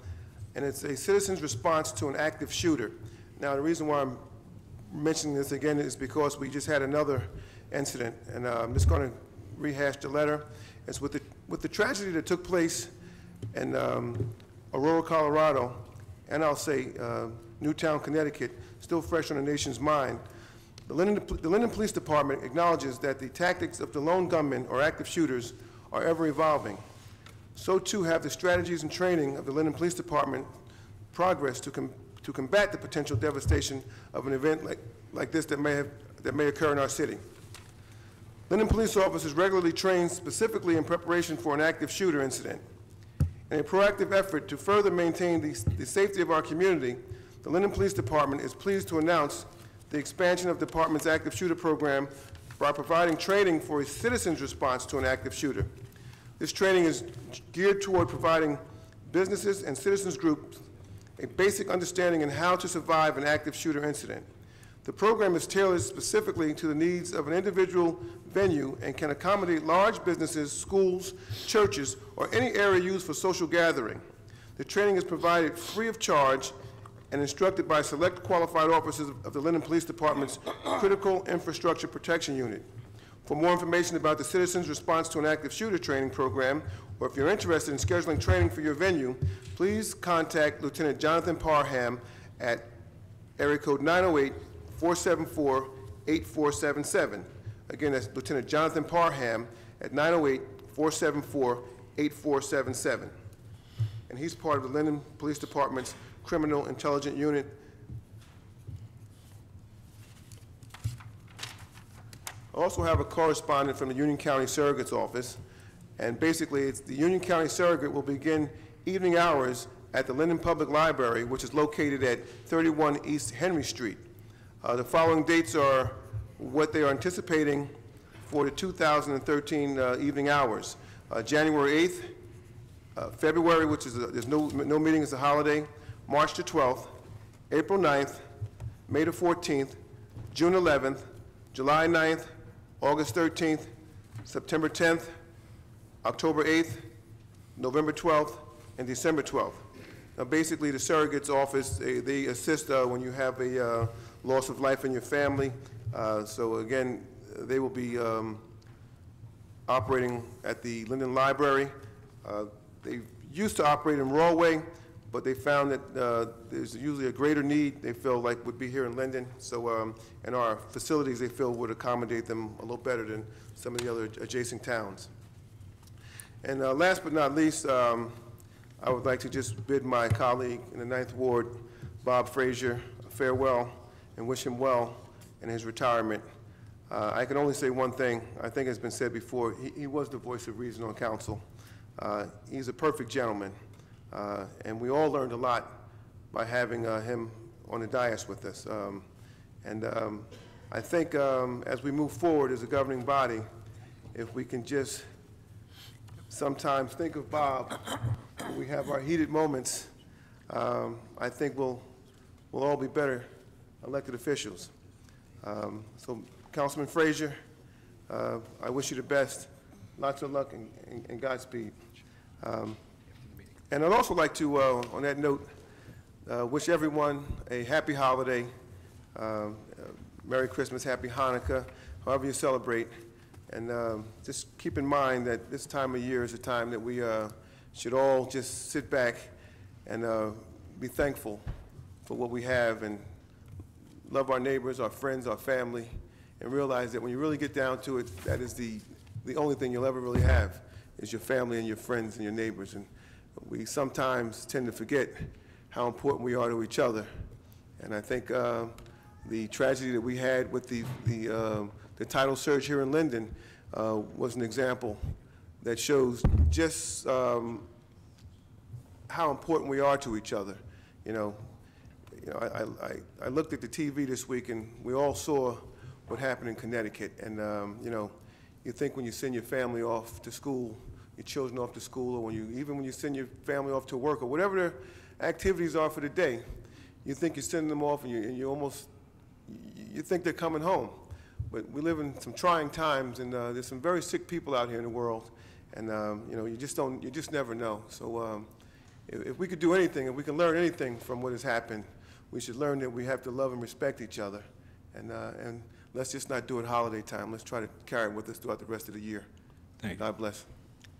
it's a citizen's response to an active shooter. Now, the reason why I'm mentioning this again is because we just had another incident, and I'm just going to rehash the letter. It's with the tragedy that took place in Aurora, Colorado, and I'll say Newtown, Connecticut, still fresh on the nation's mind. The Linden Police Department acknowledges that the tactics of the lone gunmen or active shooters are ever evolving. So too have the strategies and training of the Linden Police Department progress to combat the potential devastation of an event like this that may occur in our city. Linden police officers regularly train specifically in preparation for an active shooter incident. In a proactive effort to further maintain the safety of our community, the Linden Police Department is pleased to announce the expansion of the department's active shooter program by providing training for a citizen's response to an active shooter. This training is geared toward providing businesses and citizens groups a basic understanding in how to survive an active shooter incident. The program is tailored specifically to the needs of an individual venue and can accommodate large businesses, schools, churches, or any area used for social gathering. The training is provided free of charge and instructed by select qualified officers of the Linden Police Department's Critical Infrastructure Protection Unit. For more information about the Citizens Response to an Active Shooter training program, or if you're interested in scheduling training for your venue, please contact Lieutenant Jonathan Parham at area code 908-474-8477. Again, that's Lieutenant Jonathan Parham at 908-474-8477. And he's part of the Linden Police Department's Criminal Intelligence Unit. I also have a correspondent from the Union County Surrogate's office, and basically it's the Union County Surrogate will begin evening hours at the Linden Public Library, which is located at 31 East Henry Street. The following dates are what they are anticipating for the 2013 evening hours. January 8th, February, which is there's no meeting, it's a holiday, March the 12th, April 9th, May the 14th, June 11th, July 9th, August 13th, September 10th, October 8th, November 12th, and December 12th. Now, basically, the surrogate's office, they assist when you have a loss of life in your family. So again, they will be operating at the Linden Library. They used to operate in Rawway, but they found that there's usually a greater need they feel like would be here in Linden. So, and our facilities they feel would accommodate them a little better than some of the other adjacent towns. And last but not least, I would like to just bid my colleague in the 9th Ward, Bob Frazier, farewell and wish him well in his retirement. I can only say one thing. I think it's been said before. He was the voice of reason on council. He's a perfect gentleman. And we all learned a lot by having him on the dais with us. I think as we move forward as a governing body, if we can just sometimes think of Bob when we have our heated moments, I think we'll all be better elected officials. So Councilman Frazier, I wish you the best. Lots of luck and Godspeed. And I'd also like to, on that note, wish everyone a happy holiday, Merry Christmas, Happy Hanukkah, however you celebrate. And just keep in mind that this time of year is a time that we should all just sit back and be thankful for what we have and love our neighbors, our friends, our family, and realize that when you really get down to it, that is the only thing you'll ever really have is your family and your friends and your neighbors. And we sometimes tend to forget how important we are to each other. And I think the tragedy that we had with the tidal surge here in Linden was an example that shows just how important we are to each other. I looked at the TV this week and we all saw what happened in Connecticut. And you think when you send your family off to school, your children off to school, or even when you send your family off to work, or whatever their activities are for the day, you think you're sending them off and you think they're coming home. But we live in some trying times, and there's some very sick people out here in the world, and you just never know. So if we could do anything, if we can learn anything from what has happened, we should learn that we have to love and respect each other, and let's just not do it holiday time. Let's try to carry it with us throughout the rest of the year. Thank you. God bless.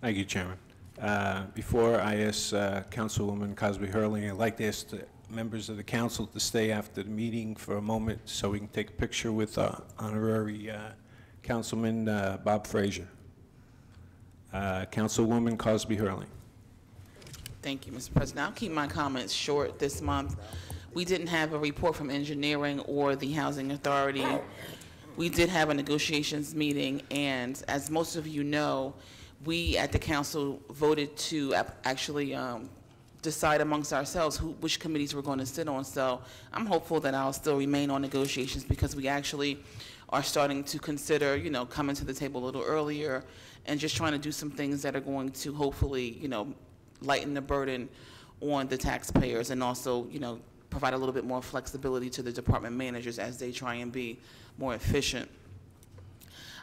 Thank you, Chairman. Before I ask Councilwoman Cosby Hurley, I'd like to ask the members of the council to stay after the meeting for a moment so we can take a picture with honorary Councilman Bob Frazier. Councilwoman Cosby Hurley. Thank you, Mr. President. I'll keep my comments short this month. We didn't have a report from engineering or the Housing Authority. We did have a negotiations meeting, and as most of you know, we at the council voted to actually decide amongst ourselves which committees we're going to sit on. So I'm hopeful that I'll still remain on negotiations because we actually are starting to consider, coming to the table a little earlier and just trying to do some things that are going to hopefully, lighten the burden on the taxpayers and also, provide a little bit more flexibility to the department managers as they try and be more efficient.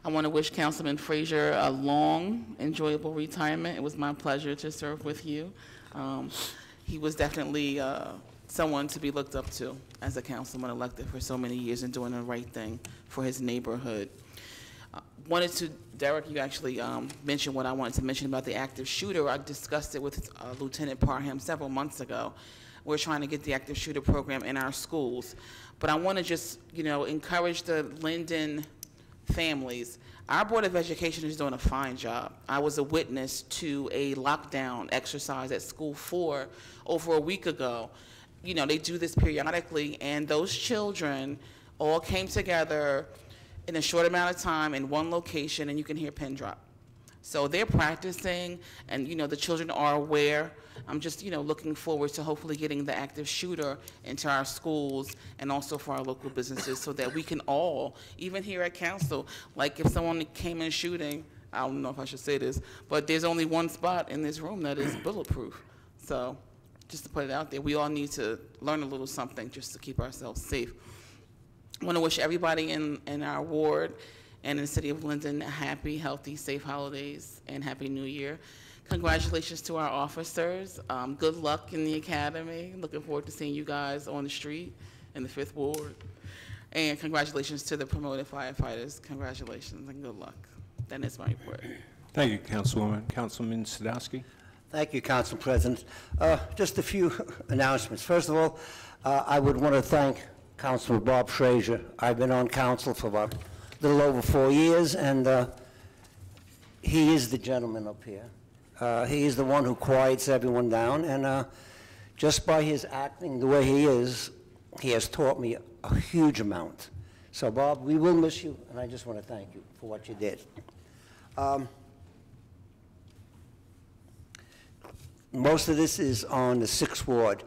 I want to wish Councilman Frazier a long, enjoyable retirement. It was my pleasure to serve with you. He was definitely someone to be looked up to as a councilman elected for so many years and doing the right thing for his neighborhood. wanted to, Derek, you actually mentioned what I wanted to mention about the active shooter. I discussed it with Lieutenant Parham several months ago. We're trying to get the active shooter program in our schools. But I want to just, encourage the Linden families. Our Board of Education is doing a fine job. I was a witness to a lockdown exercise at School 4 over a week ago. They do this periodically, and those children all came together in a short amount of time in one location, and you can hear pin drop. So they're practicing, and the children are aware. I'm just looking forward to hopefully getting the active shooter into our schools and also for our local businesses, so that we can all, even here at council, like if someone came in shooting, I don't know if I should say this, but there's only one spot in this room that is bulletproof. So just to put it out there, we all need to learn a little something just to keep ourselves safe. I want to wish everybody in our ward and in the city of Linden a happy, healthy, safe holidays and Happy New Year. Congratulations to our officers. Good luck in the academy. Looking forward to seeing you guys on the street in the 5th Ward. And congratulations to the promoted firefighters. Congratulations and good luck. That is my report. Thank you, Councilwoman. Councilman Sadowski. Thank you, Council President. Just a few announcements. First of all, I would want to thank Councilman Bob Frazier. I've been on council for about a little over 4 years, and he is the gentleman up here. He is the one who quiets everyone down, and just by his acting the way he is, he has taught me a huge amount. So, Bob, we will miss you, and I just want to thank you for what you did. Most of this is on the 6th Ward.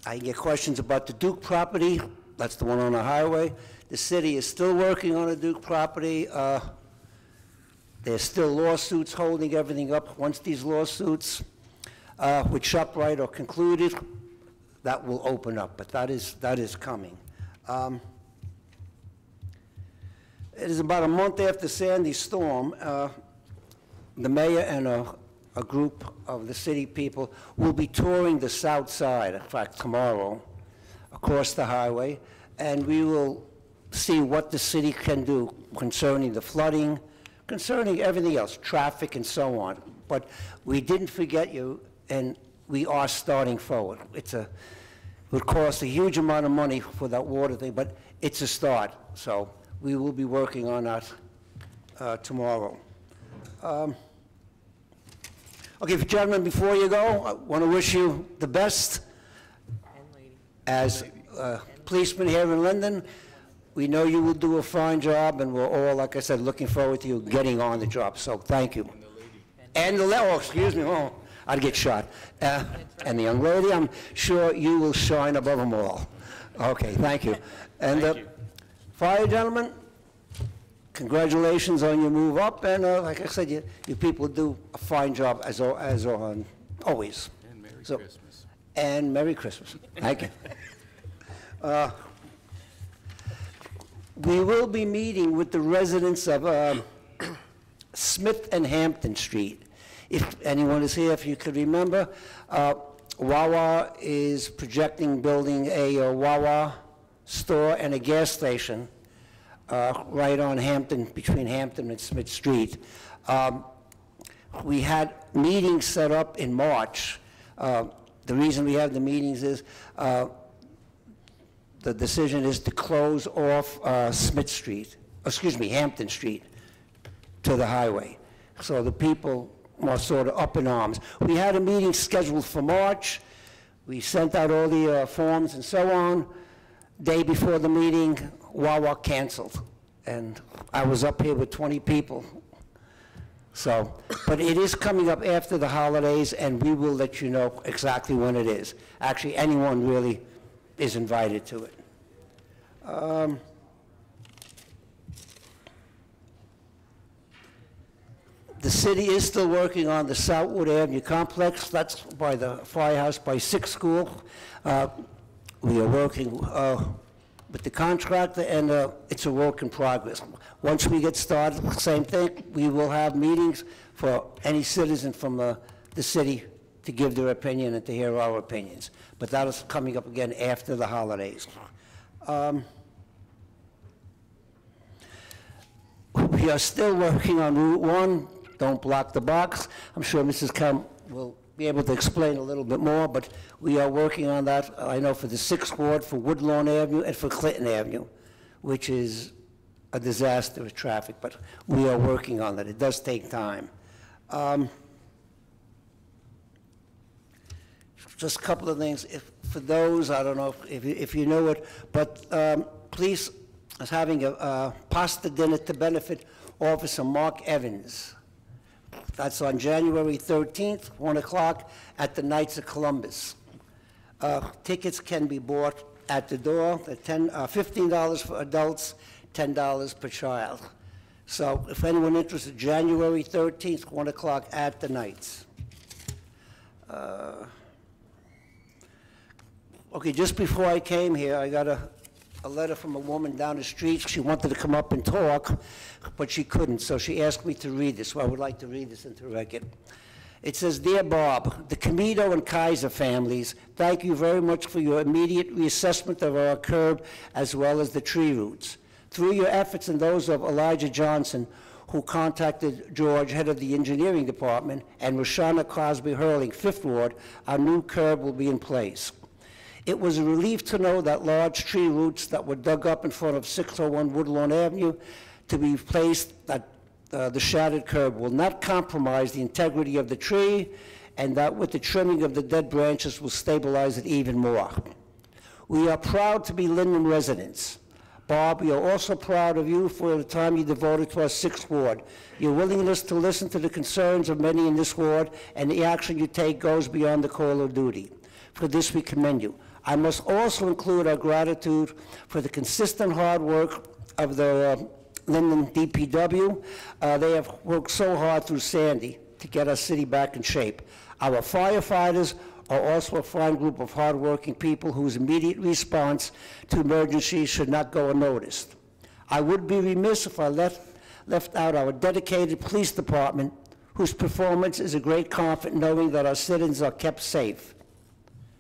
I get questions about the Duke property. That's the one on the highway. The city is still working on the Duke property. There's still lawsuits holding everything up. Once these lawsuits with ShopRite are concluded, that will open up, but that is coming. It is about a month after Sandy's storm. The mayor and a group of the city people will be touring the south side, in fact, tomorrow, across the highway, and we will see what the city can do concerning the flooding, concerning everything else, traffic and so on. But we didn't forget you, and we are starting forward. It would cost a huge amount of money for that water thing, but it's a start. So we will be working on that tomorrow. Okay, gentlemen, before you go, I want to wish you the best. As policemen here in Linden, we know you will do a fine job, and we're all, like I said, looking forward to you getting on the job. So thank you. And the lady. Oh, excuse me. Oh, I'd get shot. And the young lady, I'm sure you will shine above them all. Okay, thank you. And Thank you. fire gentlemen, congratulations on your move up, and like I said, you people do a fine job as always. And Merry Christmas. And Merry Christmas. Thank you. We will be meeting with the residents of Smith and Hampton Street. If anyone is here, if you could remember, Wawa is projecting building a Wawa store and a gas station right on Hampton, between Hampton and Smith Street. We had meetings set up in March. The reason we have the meetings is the decision is to close off Smith Street, excuse me, Hampton Street to the highway. So the people are sort of up in arms. We had a meeting scheduled for March. We sent out all the forms and so on. Day before the meeting, Wawa canceled. And I was up here with 20 people. So, but it is coming up after the holidays, and we will let you know exactly when it is. Actually, anyone really is invited to it. The city is still working on the Southwood Avenue complex. That's by the firehouse by 6th School. We are working with the contractor, and it's a work in progress. Once we get started, same thing, we will have meetings for any citizen from the city to give their opinion and to hear our opinions. But that is coming up again after the holidays. We are still working on Route 1, don't block the box. I'm sure Mrs. Kemp will be able to explain a little bit more, but we are working on that, I know, for the 6th Ward, for Woodlawn Avenue, and for Clinton Avenue, which is a disaster with traffic, but we are working on that. It does take time. Just a couple of things. For those, I don't know if you know it, but police is having a pasta dinner to benefit Officer Mark Evans. That's on January 13th, 1 o'clock, at the Knights of Columbus. Tickets can be bought at the door. They're $15 for adults, $10 per child. So if anyone interested, January 13th, 1 o'clock at the Knights. Okay, just before I came here, I got a letter from a woman down the street. She wanted to come up and talk, but she couldn't, so she asked me to read this. So I would like to read this into record. It says, "Dear Bob, the Comito and Kaiser families, thank you very much for your immediate reassessment of our curb as well as the tree roots. Through your efforts and those of Elijah Johnson, who contacted George, head of the engineering department, and Roshana Crosby Hurling, 5th Ward, our new curb will be in place. It was a relief to know that large tree roots that were dug up in front of 601 Woodlawn Avenue to be placed at the shattered curb will not compromise the integrity of the tree, and that with the trimming of the dead branches will stabilize it even more. We are proud to be Linden residents. Bob, we are also proud of you for the time you devoted to our 6th Ward. Your willingness to listen to the concerns of many in this ward and the action you take goes beyond the call of duty. For this, we commend you. I must also include our gratitude for the consistent hard work of the Linden DPW. They have worked so hard through Sandy to get our city back in shape. Our firefighters are also a fine group of hardworking people whose immediate response to emergencies should not go unnoticed. I would be remiss if I left out our dedicated police department, whose performance is a great comfort knowing that our citizens are kept safe.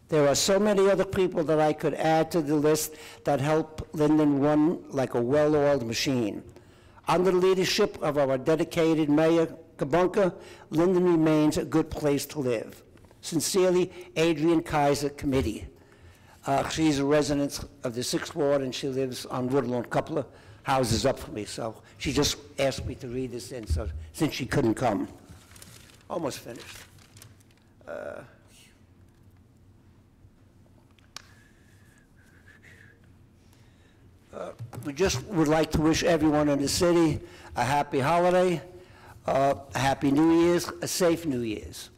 There are so many other people that I could add to the list that help Linden run like a well-oiled machine. Under the leadership of our dedicated Mayor Kabunka, Linden remains a good place to live. Sincerely, Adrian Kaiser, Committee. She's a resident of the 6th Ward, and she lives on Woodlawn, a couple of houses up from me. So she just asked me to read this in, so since she couldn't come. Almost finished. We just would like to wish everyone in the city a happy holiday, a happy New Year's, a safe New Year's.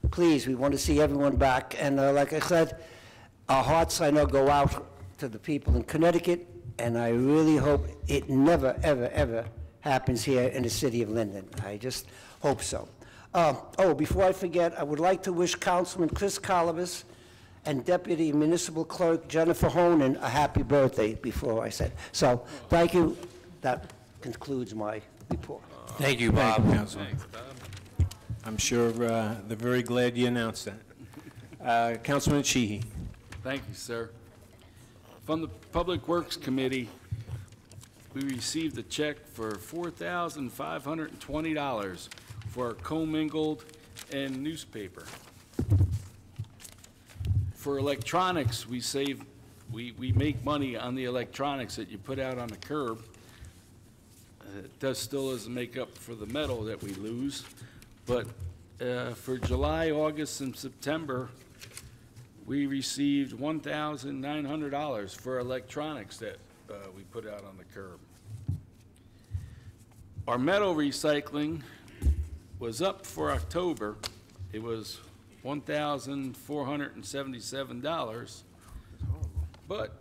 Please, we want to see everyone back. And like I said, our hearts, I know, go out to the people in Connecticut, and I really hope it never, ever, ever happens here in the city of Linden. I just hope so. Before I forget, I would like to wish Councilman Chris Colibus and Deputy Municipal Clerk Jennifer Honan a happy birthday before I said. So, thank you. That concludes my report. Thank you, Bob. Thank you, Councilman. I'm sure they're very glad you announced that. Councilman Sheehy. Thank you, sir. From the Public Works Committee, we received a check for $4,520 for our commingled and newspaper. For electronics, we make money on the electronics that you put out on the curb. It still doesn't make up for the metal that we lose. But for July, August, and September, we received $1,900 for electronics that we put out on the curb. Our metal recycling was up for October. It was $1,477. But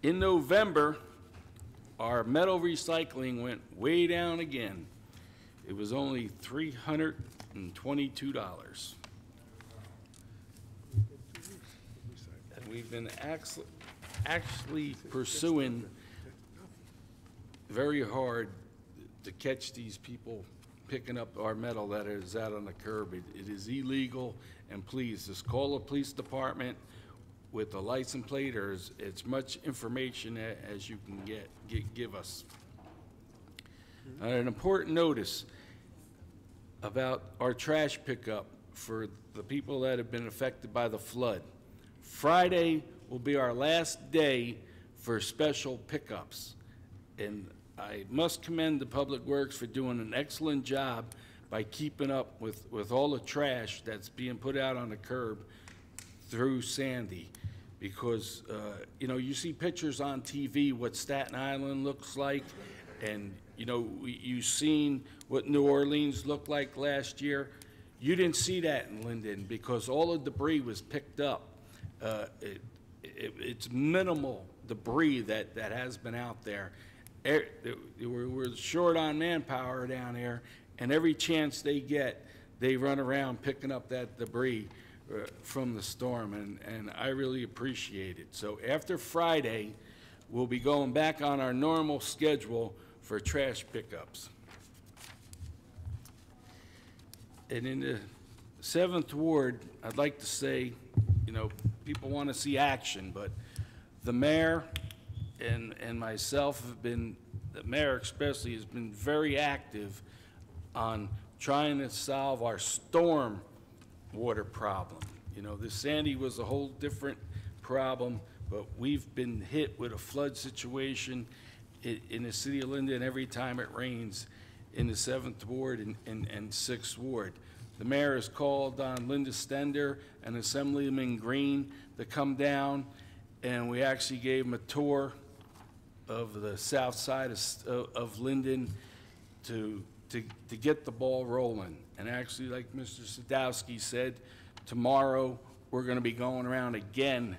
in November, our metal recycling went way down again. It was only $322. And we've been actually pursuing very hard to catch these people picking up our metal that is out on the curb. It is illegal, and please, just call the police department with the license plate or as much information as you can give us. An important notice about our trash pickup for the people that have been affected by the flood. Friday will be our last day for special pickups. And I must commend the Public Works for doing an excellent job by keeping up with all the trash that's being put out on the curb through Sandy. Because, you know, you see pictures on TV what Staten Island looks like, and, you know, you've seen what New Orleans looked like last year. You didn't see that in Linden because all the debris was picked up. It's minimal debris that has been out there. We're short on manpower down there, and every chance they get, they run around picking up that debris from the storm, and I really appreciate it. So after Friday, we'll be going back on our normal schedule for trash pickups. And in the 7th Ward, I'd like to say, you know, people want to see action, but the mayor and myself have been, the mayor especially, has been very active on trying to solve our storm water problem. You know, the Sandy was a whole different problem, but we've been hit with a flood situation in the city of Linden every time it rains in the 7th Ward and 6th Ward. The mayor has called on Linda Stender and Assemblyman Green to come down, and we actually gave them a tour of the south side of Linden to get the ball rolling. And actually, like Mr. Sadowski said, tomorrow we're going to be going around again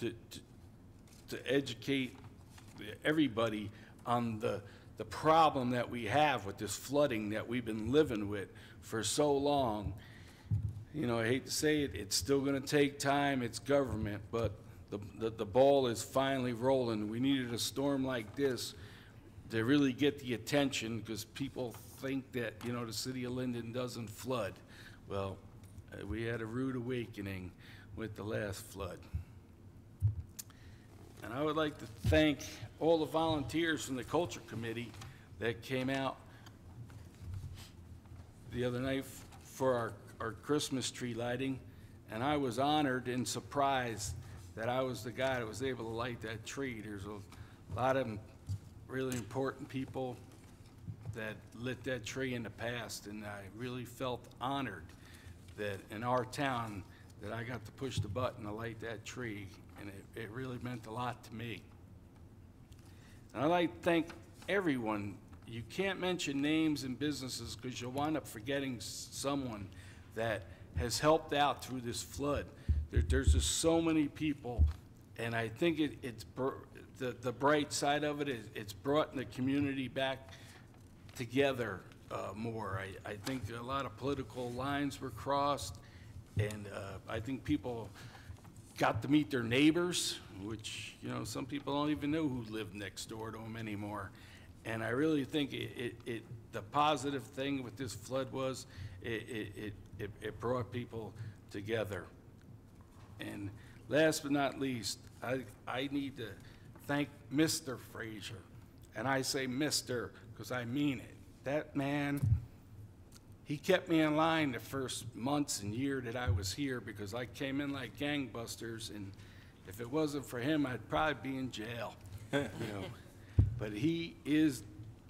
to educate everybody on the problem that we have with this flooding that we've been living with for so long. You know, I hate to say it, it's still going to take time, it's government, but the ball is finally rolling. We needed a storm like this to really get the attention, because people think that, you know, the city of Linden doesn't flood. Well, we had a rude awakening with the last flood. And I would like to thank all the volunteers from the Culture Committee that came out the other night for our Christmas tree lighting. And I was honored and surprised that I was the guy that was able to light that tree. There's a lot of really important people that lit that tree in the past, and I really felt honored that in our town that I got to push the button to light that tree, and it really meant a lot to me. And I'd like to thank everyone. You can't mention names and businesses because you'll wind up forgetting someone that has helped out through this flood. There's just so many people, and I think it's the bright side of it is it's brought the community back together more. I think a lot of political lines were crossed, and I think people got to meet their neighbors, which, you know, some people don't even know who live next door to them anymore. And I really think the positive thing with this flood was it brought people together. And last but not least, I need to thank Mr. Frazier. And I say Mr. because I mean it. That man, he kept me in line the first months and year that I was here, because I came in like gangbusters, and if it wasn't for him, I'd probably be in jail, you know. But he is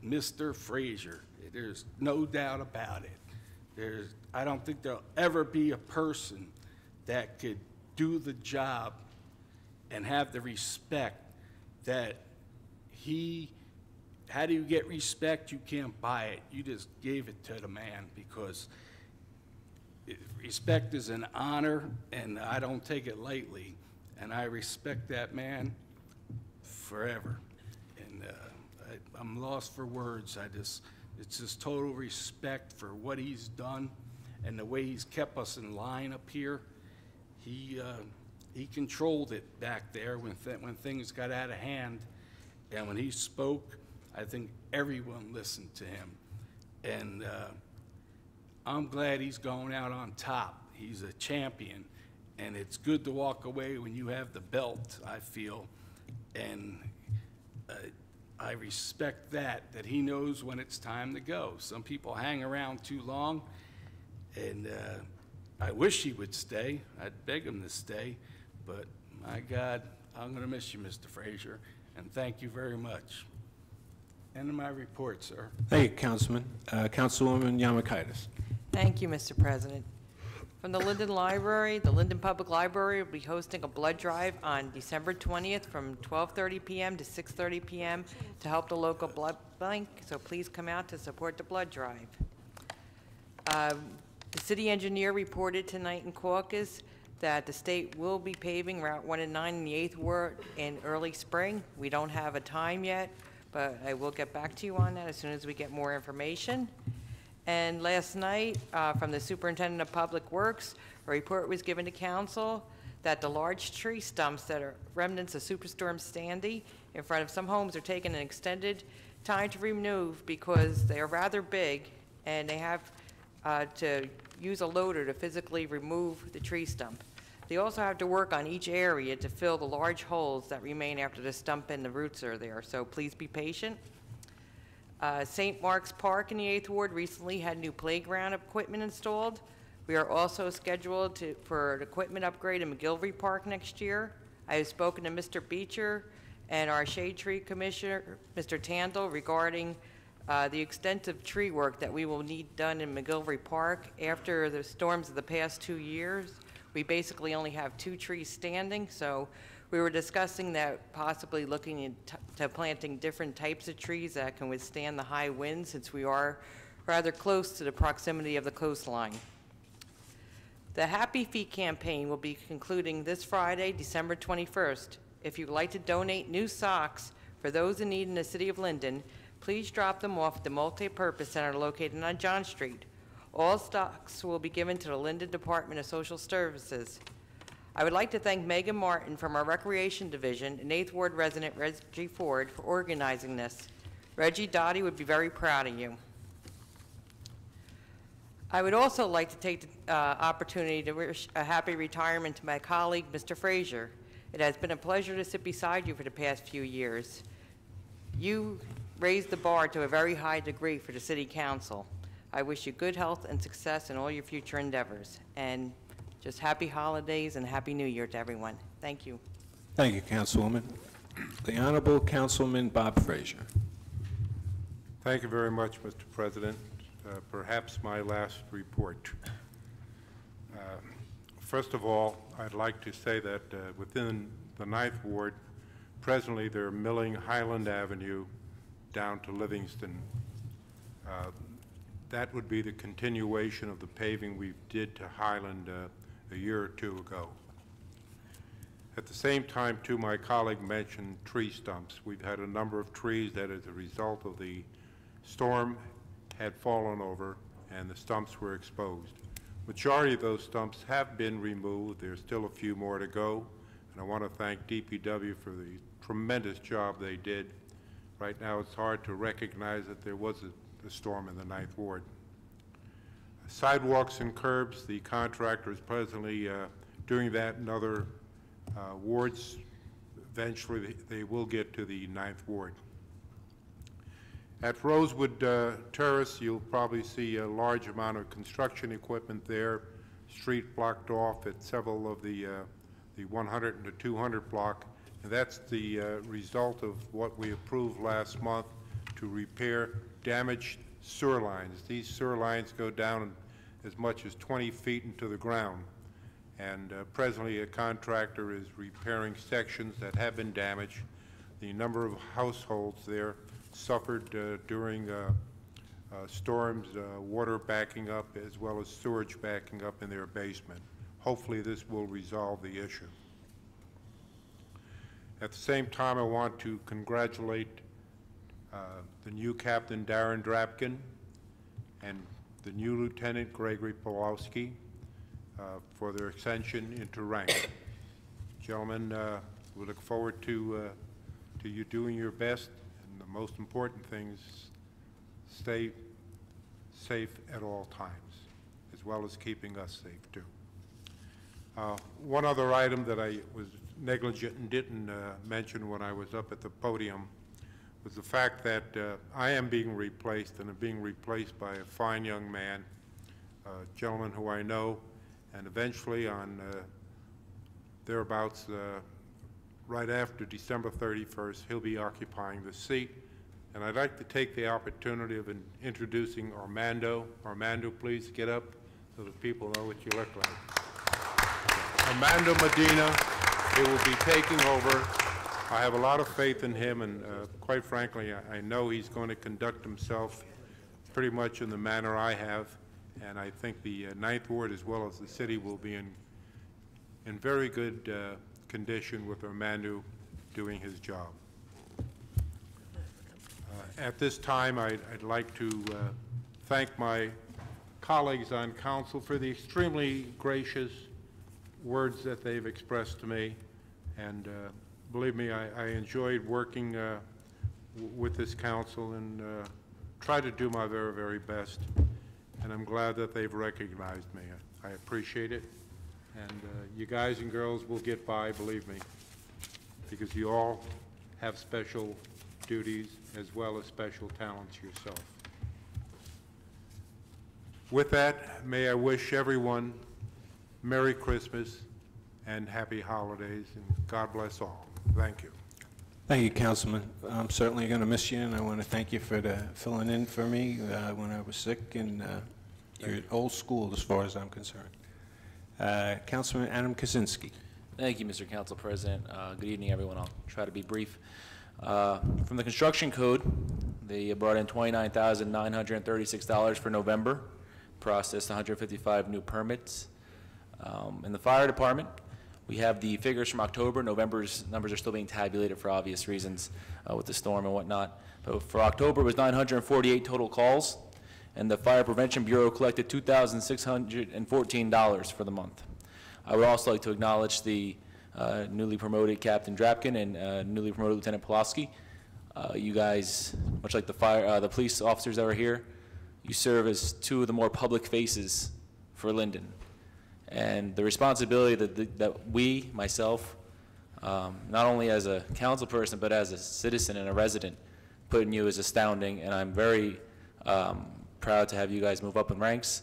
Mr. Frazier. There's no doubt about it. I don't think there'll ever be a person that could do the job and have the respect that how do you get respect? You can't buy it. You just gave it to the man, because respect is an honor, and I don't take it lightly. And I respect that man forever. And I'm lost for words. It's just total respect for what he's done and the way he's kept us in line up here. He controlled it back there when things got out of hand, and when he spoke, I think everyone listened to him. And I'm glad he's going out on top. He's a champion, and it's good to walk away when you have the belt, I feel. And I respect that he knows when it's time to go. Some people hang around too long, and I wish he would stay. I'd beg him to stay, but my God, I'm going to miss you, Mr. Frazier, and thank you very much. End of my report, sir. Thank you, Councilman. Councilwoman Yamakaitis. Thank you, Mr. President. From the Linden Library, the Linden Public Library will be hosting a blood drive on December 20th from 12:30 p.m. to 6:30 p.m. to help the local blood bank, so please come out to support the blood drive. The city engineer reported tonight in caucus that the state will be paving Route 1 and 9 in the 8th Ward in early spring. We don't have a time yet, but I will get back to you on that as soon as we get more information. And last night, from the Superintendent of Public Works, a report was given to council that the large tree stumps that are remnants of Superstorm Sandy in front of some homes are taking an extended time to remove because they are rather big and they have to use a loader to physically remove the tree stump. They also have to work on each area to fill the large holes that remain after the stump and the roots are there, so please be patient. St. Mark's Park in the 8th Ward recently had new playground equipment installed. We are also scheduled for an equipment upgrade in McGilvery Park next year. I have spoken to Mr. Beecher and our Shade Tree Commissioner, Mr. Tandle, regarding the extensive tree work that we will need done in McGilvery Park. After the storms of the past 2 years, we basically only have 2 trees standing, so we were discussing that possibly looking into planting different types of trees that can withstand the high winds, since we are rather close to the proximity of the coastline. The Happy Feet campaign will be concluding this Friday, December 21st. If you'd like to donate new socks for those in need in the city of Linden, please drop them off at the Multi-Purpose Center located on John Street. All stocks will be given to the Linden Department of Social Services. I would like to thank Megan Martin from our Recreation Division and 8th Ward resident Reggie Ford for organizing this. Reggie, Dottie would be very proud of you. I would also like to take the opportunity to wish a happy retirement to my colleague, Mr. Frazier. It has been a pleasure to sit beside you for the past few years. You raised the bar to a very high degree for the City Council. I wish you good health and success in all your future endeavors. And just happy holidays and Happy New Year to everyone. Thank you. Thank you, Councilwoman. The Honorable Councilman Bob Frazier. Thank you very much, Mr. President. Perhaps my last report. First of all, I'd like to say that within the 9th Ward, presently they're milling Highland Avenue down to Livingston. That would be the continuation of the paving we did to Highland a year or 2 ago. At the same time, too, my colleague mentioned tree stumps. We've had a number of trees that, as a result of the storm, had fallen over and the stumps were exposed. Majority of those stumps have been removed. There's still a few more to go, and I want to thank DPW for the tremendous job they did. Right now it's hard to recognize that there was a storm in the 9th Ward. Sidewalks and curbs, the contractor is presently doing that in other wards. Eventually they will get to the 9th Ward. At Rosewood Terrace, you'll probably see a large amount of construction equipment there, street blocked off at several of the 100 and the 200 block. And that's the result of what we approved last month to repair damaged sewer lines. These sewer lines go down as much as 20 feet into the ground. And presently a contractor is repairing sections that have been damaged. The number of households there suffered during storms, water backing up as well as sewage backing up in their basement. Hopefully this will resolve the issue. At the same time, I want to congratulate the new captain, Darren Drapkin, and the new lieutenant, Gregory Pawlowski, for their ascension into rank. Gentlemen, we look forward to you doing your best. The most important thing is stay safe at all times, as well as keeping us safe too. One other item that I was negligent and didn't mention when I was up at the podium was the fact that I am being replaced, and I'm being replaced by a fine young man, a gentleman who I know, and eventually on thereabouts right after December 31st, he'll be occupying the seat. And I'd like to take the opportunity of introducing Armando. Armando, please get up so that people know what you look like. Armando Medina, he will be taking over. I have a lot of faith in him, and quite frankly, I know he's going to conduct himself pretty much in the manner I have, and I think the Ninth Ward as well as the city will be in very good condition with Armando doing his job. At this time, I'd like to thank my colleagues on council for the extremely gracious words that they've expressed to me, and believe me, I enjoyed working with this council and try to do my very, very best, and I'm glad that they've recognized me. I appreciate it, and you guys and girls will get by, believe me, because you all have special duties as well as special talents yourself. With that, may I wish everyone Merry Christmas and Happy Holidays, and God bless all. Thank you. Thank you, Councilman. I'm certainly going to miss you, and I want to thank you for filling in for me when I was sick, and you're old school as far as I'm concerned. Councilman Adam Kaczynski. Thank you, Mr. Council President. Good evening, everyone. I'll try to be brief. From the construction code, they brought in $29,936 for November, processed 155 new permits. In the fire department, we have the figures from October. November's numbers are still being tabulated for obvious reasons with the storm and whatnot. But for October, it was 948 total calls, and the Fire Prevention Bureau collected $2,614 for the month. I would also like to acknowledge the newly promoted Captain Drapkin and newly promoted Lieutenant Pulaski. You guys, much like the police officers that were here, you serve as two of the more public faces for Linden. And the responsibility that we, myself, not only as a council person, but as a citizen and a resident, put in you is astounding, and I'm very proud to have you guys move up in ranks,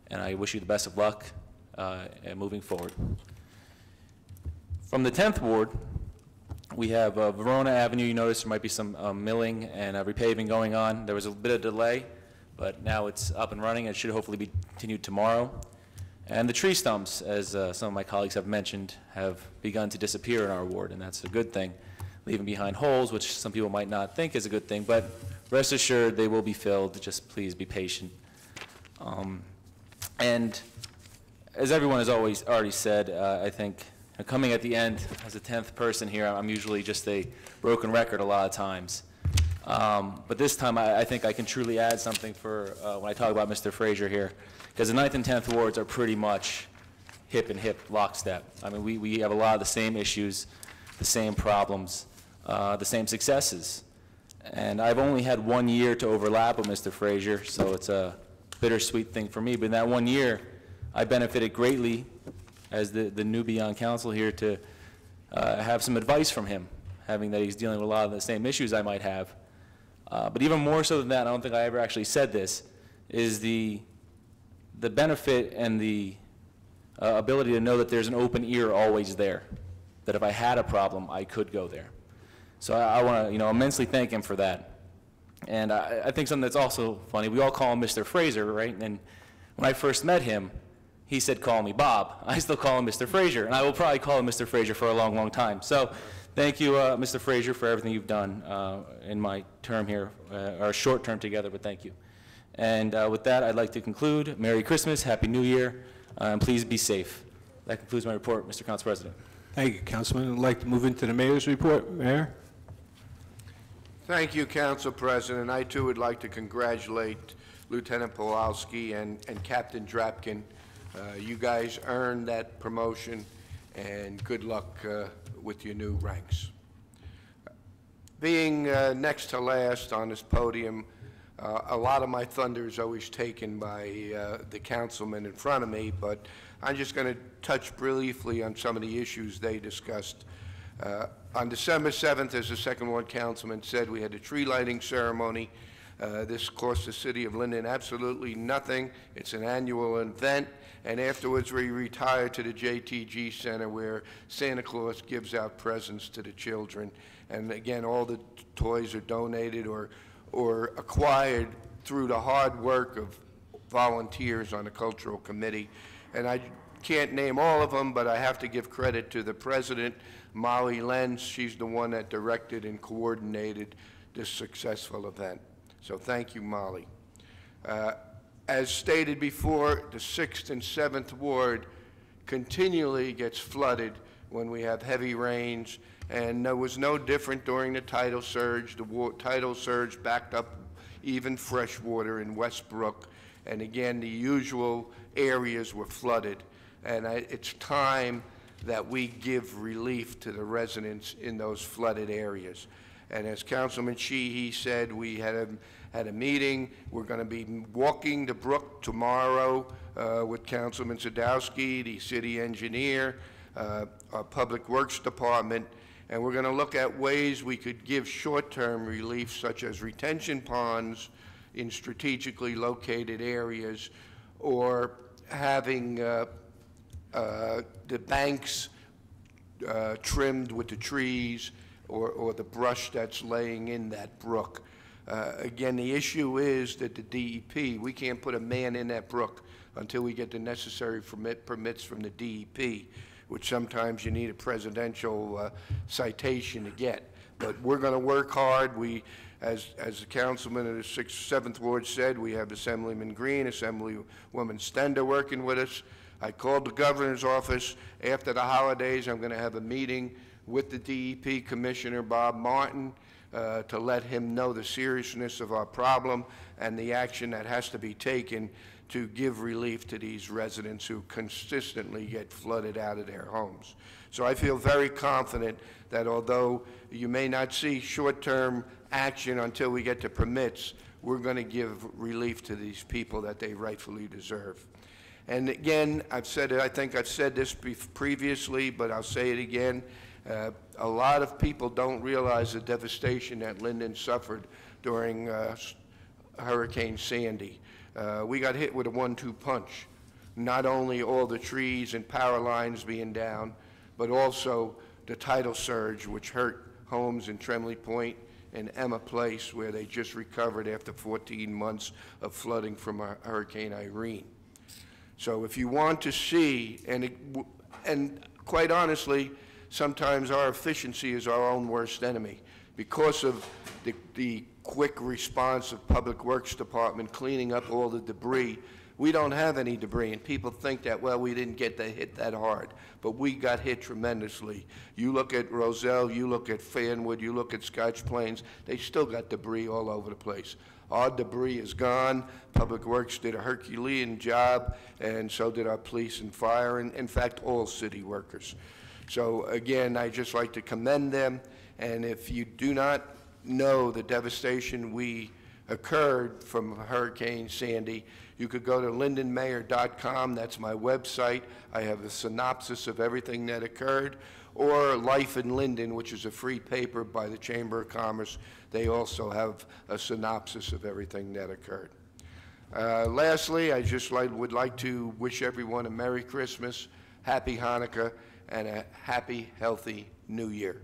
and I wish you the best of luck moving forward. From the 10th Ward, we have Verona Avenue. You notice there might be some milling and repaving going on. There was a bit of delay, but now it's up and running. It should hopefully be continued tomorrow. And the tree stumps, as some of my colleagues have mentioned, have begun to disappear in our ward, and that's a good thing, leaving behind holes, which some people might not think is a good thing, but rest assured they will be filled. Just please be patient. And as everyone has already said, I think coming at the end as a 10th person here, I'm usually just a broken record a lot of times. But this time I think I can truly add something for when I talk about Mr. Frazier here, because the 9th and 10th wards are pretty much hip and hip, lockstep. I mean, we have a lot of the same issues, the same problems, the same successes. And I've only had 1 year to overlap with Mr. Frazier, so it's a bittersweet thing for me. But in that 1 year, I benefited greatly as the newbie on council here to have some advice from him, having that he's dealing with a lot of the same issues I might have. But even more so than that, I don't think I ever actually said this, is the benefit and the ability to know that there's an open ear always there, that if I had a problem, I could go there. So I want to, immensely thank him for that. And I think something that's also funny, we all call him Mr. Fraser, right? And when I first met him, he said, call me Bob. I still call him Mr. Frazier, and I will probably call him Mr. Frazier for a long, long time. So thank you, Mr. Frazier, for everything you've done in my term here, our short term together, but thank you. And with that, I'd like to conclude. Merry Christmas, Happy New Year, and please be safe. That concludes my report, Mr. Council President. Thank you, Councilman. I'd like to move into the mayor's report. Mayor? Thank you, Council President. I, too, would like to congratulate Lieutenant Pulaski and Captain Drapkin. You guys earned that promotion, and good luck with your new ranks. Being next to last on this podium, a lot of my thunder is always taken by the councilman in front of me, but I'm just going to touch briefly on some of the issues they discussed. On December 7th, as the second ward councilman said, we had a tree lighting ceremony. This cost the city of Linden absolutely nothing. It's an annual event, and afterwards we retire to the JTG Center where Santa Claus gives out presents to the children. And again, all the toys are donated or acquired through the hard work of volunteers on the cultural committee. And I can't name all of them, but I have to give credit to the president, Molly Lenz. She's the one that directed and coordinated this successful event. So thank you, Molly. As stated before, the 6th and 7th Ward continually gets flooded when we have heavy rains, and there was no different during the tidal surge. The tidal surge backed up even fresh water in Westbrook, and again, the usual areas were flooded. And it's time that we give relief to the residents in those flooded areas. And as Councilman Sheehy said, we had a meeting. We're going to be walking the brook tomorrow with Councilman Sadowski, the city engineer, our Public Works Department, and we're going to look at ways we could give short-term relief, such as retention ponds in strategically located areas, or having the banks trimmed with the trees or the brush that's laying in that brook. Again, the issue is that the DEP, we can't put a man in that brook until we get the necessary permits from the DEP, which sometimes you need a presidential citation to get. But we're going to work hard. We, as the councilman of the 6th, 7th Ward said, we have Assemblyman Green, Assemblywoman Stender working with us. I called the governor's office. After the holidays, I'm going to have a meeting with the DEP Commissioner, Bob Martin, to let him know the seriousness of our problem and the action that has to be taken to give relief to these residents who consistently get flooded out of their homes. So I feel very confident that although you may not see short-term action until we get the permits, we're going to give relief to these people that they rightfully deserve. And again, I've said it, I think I've said this previously, but I'll say it again. A lot of people don't realize the devastation that Linden suffered during Hurricane Sandy. We got hit with a 1-2 punch. Not only all the trees and power lines being down, but also the tidal surge, which hurt homes in Tremley Point and Emma Place, where they just recovered after 14 months of flooding from Hurricane Irene. So if you want to see, and quite honestly, sometimes our efficiency is our own worst enemy. Because of the quick response of Public Works Department cleaning up all the debris, we don't have any debris, and people think that, well, we didn't get hit that hard, but we got hit tremendously. You look at Roselle, you look at Fanwood, you look at Scotch Plains, they still got debris all over the place. Our debris is gone. Public Works did a Herculean job, and so did our police and fire, and in fact, all city workers. So again, I just like to commend them, and if you do not know the devastation we occurred from Hurricane Sandy, you could go to lindenmayor.com. That's my website. I have a synopsis of everything that occurred. Or Life in Linden, which is a free paper by the Chamber of Commerce. They also have a synopsis of everything that occurred. Lastly, I just would like to wish everyone a Merry Christmas, Happy Hanukkah, and a happy, healthy New Year.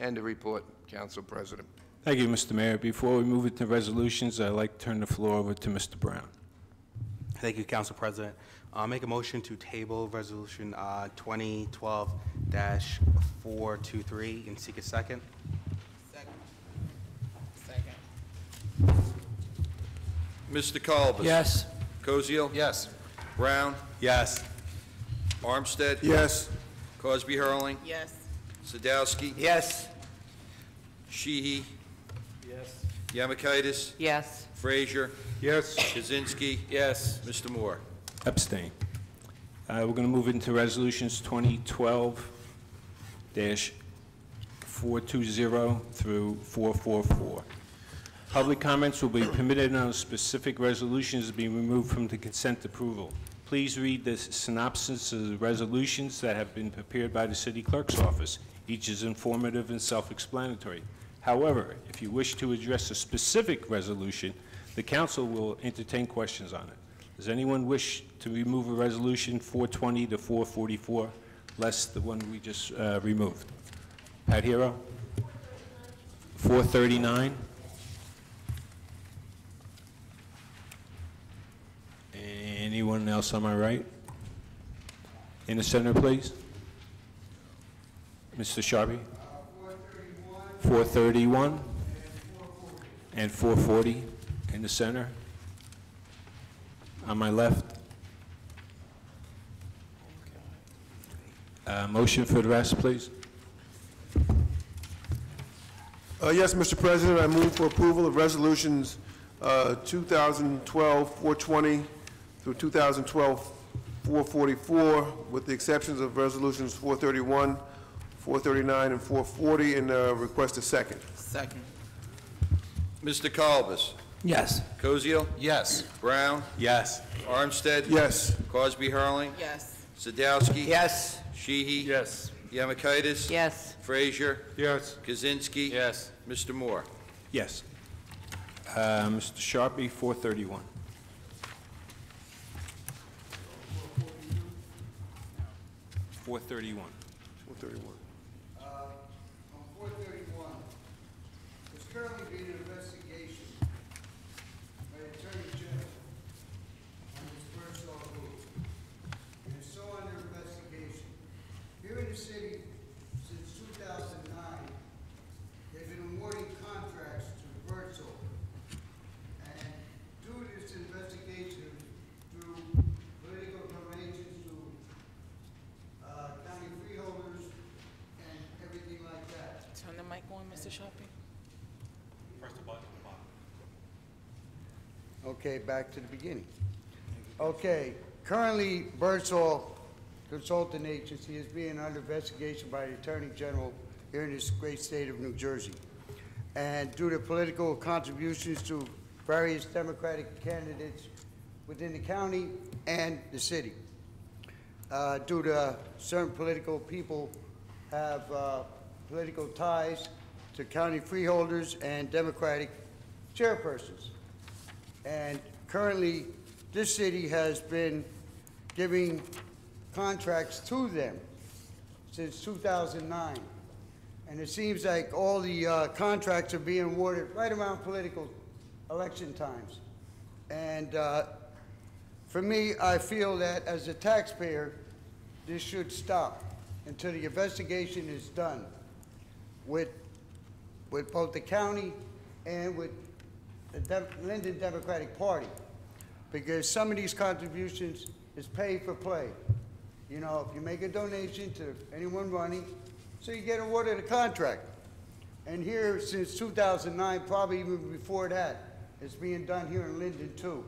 End of report, Council President. Thank you, Mr. Mayor. Before we move into resolutions, I'd like to turn the floor over to Mr. Brown. Thank you, Council President. I'll make a motion to table resolution 2012-423 and seek a second. Second. Mr. Colbus? Yes. Koziel? Yes. Brown? Yes. Armstead? Yes. Cosby Hurling? Yes. Sadowski? Yes. Sheehy? Yes. Yamakitis? Yes. Frazier? Yes. Kaczynski? Yes. Mr. Moore? Abstain. We're going to move into resolutions 2012-420 through 444. Public comments will be permitted on specific resolutions being removed from the consent approval. Please read the synopsis of the resolutions that have been prepared by the city clerk's office. Each is informative and self-explanatory. However, if you wish to address a specific resolution, the council will entertain questions on it. Does anyone wish to remove a resolution 420 to 444, less the one we just removed? Pat Hero? 439? Anyone else on my right? In the center, please. Mr. Sharpie? 431 and 440 in the center. On my left. Motion for the rest, please. Yes, Mr. President, I move for approval of resolutions 2012-420 through 2012-444, with the exceptions of resolutions 431, 439, and 440, and request a second. Second. Mr. Kalbas? Yes. Koziel? Yes. Brown? Yes. Armstead? Yes. Crosby Hurling? Yes. Sadowski? Yes. Sheehy? Yes. Yemakaitis? Yes. Frazier? Yes. Kaczynski? Yes. Mr. Moore? Yes. Mr. Sharpie, 431. $431. 431. On 431, there's currently being an investigation by the Attorney General on this Birdsall group. And it's still under investigation. Here in the city, since 2009, they've been awarding contracts to Birdsall. And due to this investigation, through political donations to county freeholders and everything like that. Turn the mic on, Mr. Sharpie. Okay, back to the beginning. Okay, currently, Birdsall Consulting Agency is being under investigation by the Attorney General here in this great state of New Jersey. And due to political contributions to various Democratic candidates within the county and the city. Due to certain political people have political ties to county freeholders and Democratic chairpersons. And currently, this city has been giving contracts to them since 2009. And it seems like all the contracts are being awarded right around political election times. And for me, I feel that as a taxpayer, this should stop until the investigation is done with both the county and with the Linden Democratic Party. Because some of these contributions is pay for play. You know, if you make a donation to anyone running, so you get awarded a contract. And here, since 2009, probably even before that, it's being done here in Linden too.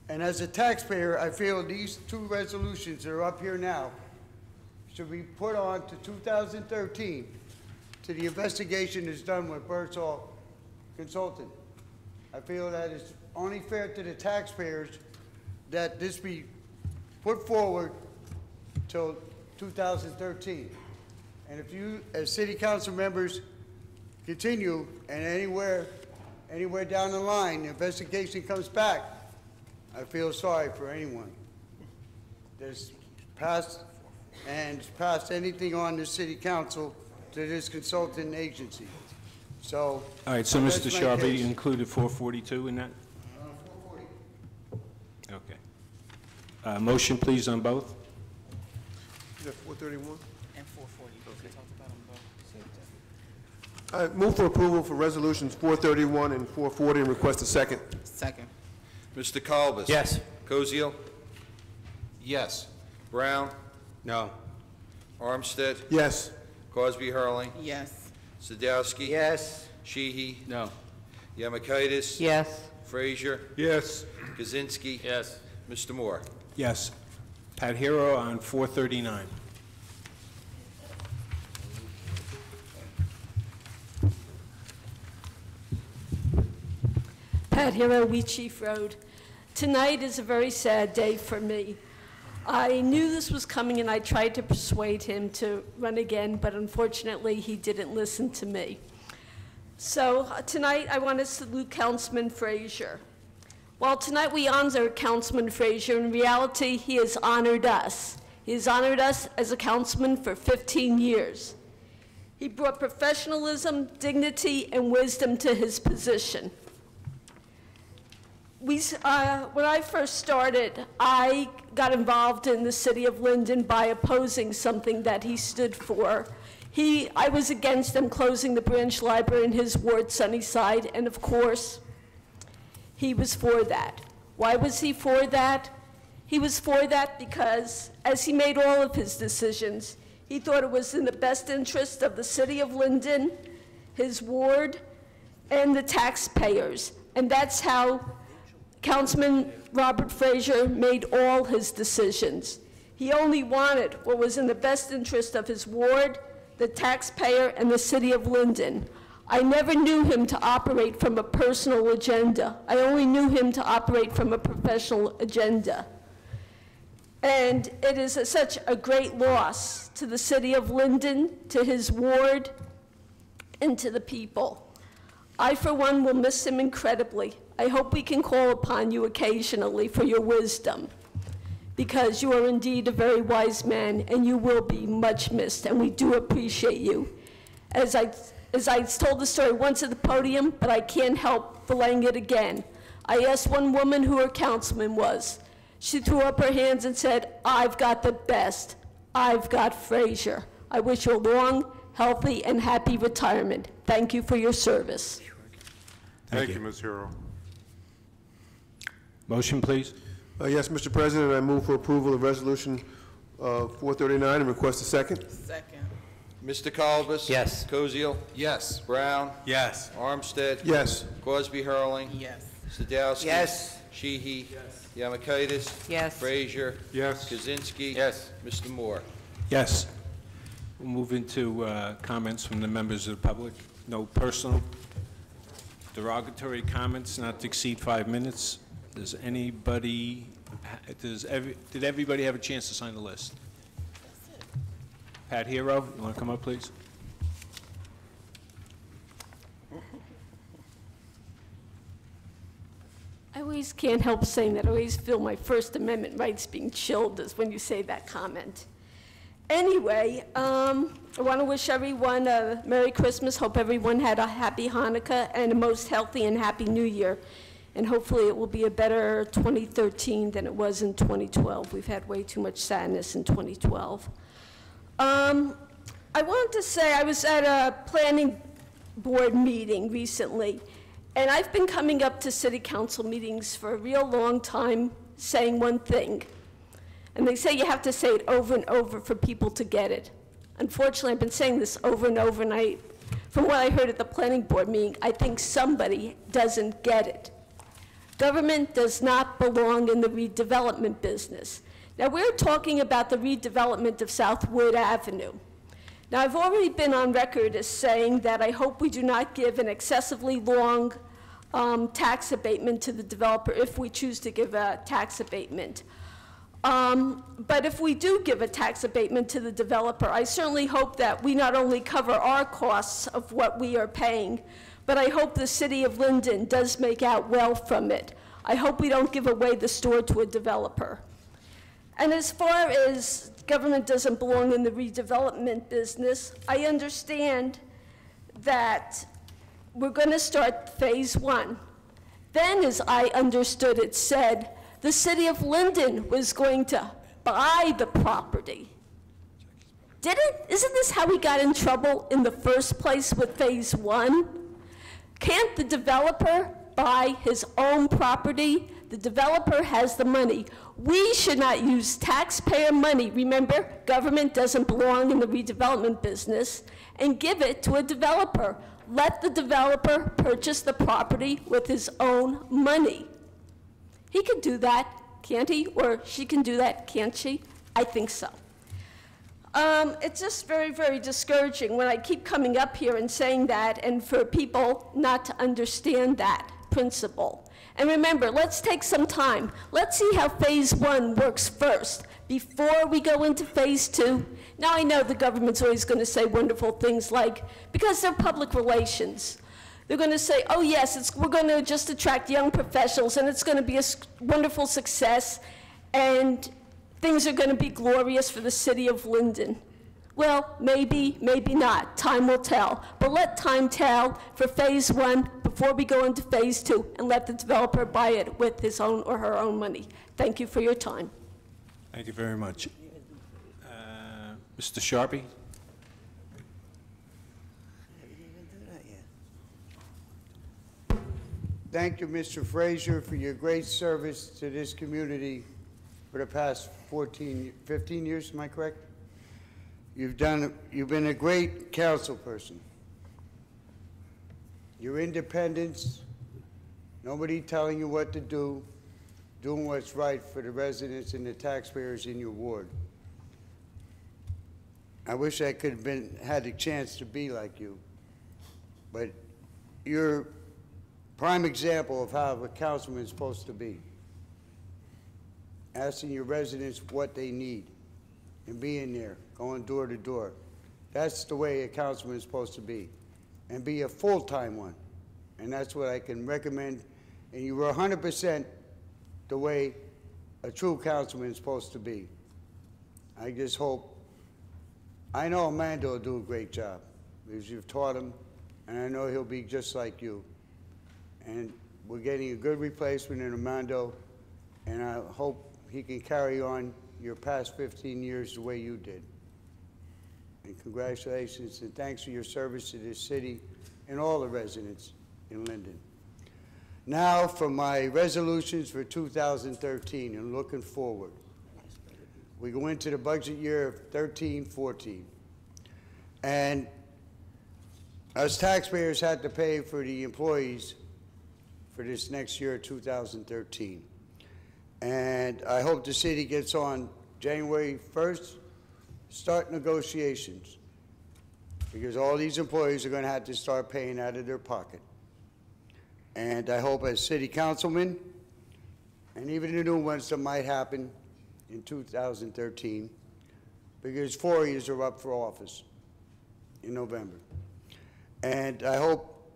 And as a taxpayer, I feel these two resolutions that are up here now should be put on to 2013 till the investigation is done with Birdsall Consulting. I feel that it's only fair to the taxpayers that this be put forward till 2013. And if you, as city council members, continue and anywhere down the line, the investigation comes back, I feel sorry for anyone that's passed anything on the city council to this consultant agency. So. All right, so Mr. that's my Sharpie, case. you included 442 in that? 440. Okay. Motion, please, on both? Is that 431? And 440. We talked about them both. I move for approval for resolutions 431 and 440 and request a second. Second. Mr. Kalbas? Yes. Koziel? Yes. Brown? No. Armstead? Yes. Crosby Hurling? Yes. Sadowski? Yes. Sheehy? No. Yemakaitis? Yes. Frazier? Yes. Kaczynski? Yes. Mr. Moore? Yes. Pat Hero on 439. Pat Hero, Wheat Chief Road. Tonight is a very sad day for me. I knew this was coming, and I tried to persuade him to run again, but unfortunately, he didn't listen to me. So tonight, I want to salute Councilman Frazier. While tonight we honor Councilman Frazier, in reality, he has honored us. He has honored us as a councilman for 15 years. He brought professionalism, dignity, and wisdom to his position. When I first started, I got involved in the city of Linden by opposing something that he stood for. I was against them closing the branch library in his ward, Sunnyside, and of course, he was for that. Why was he for that? He was for that because, as he made all of his decisions, he thought it was in the best interest of the city of Linden, his ward, and the taxpayers. And that's how Councilman Robert Frazier made all his decisions. He only wanted what was in the best interest of his ward, the taxpayer, and the city of Linden. I never knew him to operate from a personal agenda. I only knew him to operate from a professional agenda. And it is such a great loss to the city of Linden, to his ward, and to the people. I, for one, will miss him incredibly. I hope we can call upon you occasionally for your wisdom, because you are indeed a very wise man, and you will be much missed, and we do appreciate you. As I told the story once at the podium, but I can't help relaying it again. I asked one woman who her councilman was. She threw up her hands and said, "I've got the best. I've got Frazier. I wish you a long, healthy, and happy retirement. Thank you for your service." Thank you, Ms. Hero. Motion, please. Yes, Mr. President, I move for approval of Resolution 439 and request a second. Second. Mr. Colbus? Yes. Koziel? Yes. Brown? Yes. Armstead? Yes. Crosby Hurling? Yes. Sadowski? Yes. Sheehy? Yamakaitis? Yes. Frazier? Yes. Kaczynski? Yes. Mr. Moore? Yes. We'll move into comments from the members of the public. No personal derogatory comments not to exceed 5 minutes. Does anybody, did everybody have a chance to sign the list? Pat Hero, you want to come up, please? I always can't help saying that. I always feel my First Amendment rights being chilled is when you say that comment. Anyway, I want to wish everyone a Merry Christmas. Hope everyone had a happy Hanukkah and a most healthy and happy New Year. And hopefully it will be a better 2013 than it was in 2012. We've had way too much sadness in 2012. I wanted to say I was at a planning board meeting recently, and I've been coming up to city council meetings for a real long time saying one thing. And they say you have to say it over and over for people to get it. Unfortunately, I've been saying this over and over, and from what I heard at the planning board meeting, I think somebody doesn't get it. Government does not belong in the redevelopment business. Now, we're talking about the redevelopment of Southwood Avenue. Now, I've already been on record as saying that I hope we do not give an excessively long tax abatement to the developer if we choose to give a tax abatement. But if we do give a tax abatement to the developer, I certainly hope that we not only cover our costs of what we are paying, but I hope the city of Linden does make out well from it. I hope we don't give away the store to a developer. And as far as government doesn't belong in the redevelopment business, I understand that we're going to start phase 1. Then, as I understood it said, the city of Linden was going to buy the property. Isn't this how we got in trouble in the first place with phase 1? Can't the developer buy his own property? The developer has the money. We should not use taxpayer money. Remember, government doesn't belong in the redevelopment business, and give it to a developer. Let the developer purchase the property with his own money. He can do that, can't he? Or she can do that, can't she? I think so. It's just very, very discouraging when I keep coming up here and saying that, and for people not to understand that principle. And remember, let's take some time. Let's see how phase 1 works first, before we go into phase 2. Now, I know the government's always going to say wonderful things like, because they're public relations, they're going to say, oh yes, we're going to just attract young professionals and it's going to be a wonderful success and things are going to be glorious for the city of Linden. Well, maybe, maybe not. Time will tell. But let time tell for phase 1 before we go into phase 2 and let the developer buy it with his own or her own money. Thank you for your time. Thank you very much. Mr. Sharpie? Thank you, Mr. Frazier, for your great service to this community for the past 15 years, am I correct? You've been a great council person. Your independence, nobody telling you what to do, doing what's right for the residents and the taxpayers in your ward. I wish I could have had the chance to be like you, but you're a prime example of how a councilman is supposed to be. Asking your residents what they need and being there, going door to door. That's the way a councilman is supposed to be, and be a full-time one. And that's what I can recommend. And you were 100% the way a true councilman is supposed to be. I just hope, I know Amanda will do a great job because you've taught him, and I know he'll be just like you. And we're getting a good replacement in Amanda, and I hope he can carry on your past 15 years the way you did. And congratulations and thanks for your service to this city and all the residents in Linden. Now for my resolutions for 2013 and looking forward. We go into the budget year of 13-14. And us taxpayers had to pay for the employees for this next year, 2013. And I hope the city gets on January 1st, start negotiations, because all these employees are going to have to start paying out of their pocket. And I hope as city councilmen, and even the new ones that might happen in 2013, because 4 years are up for office in November. And I hope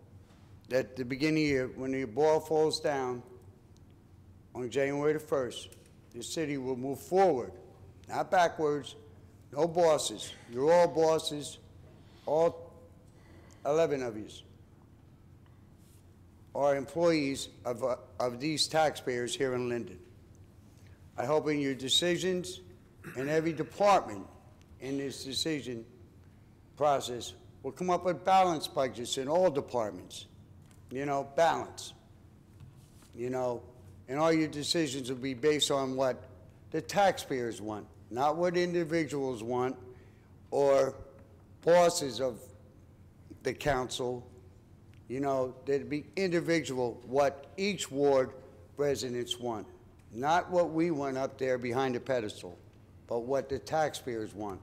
that the beginning of the year, when the ball falls down, on January the 1st, the city will move forward, not backwards, no bosses. You're all bosses, all 11 of you are employees of these taxpayers here in Linden. I hope in your decisions and every department in this decision process will come up with balanced budgets in all departments. You know, balance. You know, and all your decisions will be based on what the taxpayers want, not what individuals want or bosses of the council. You know, there'd be individual what each ward residents want, not what we want up there behind the pedestal, but what the taxpayers want.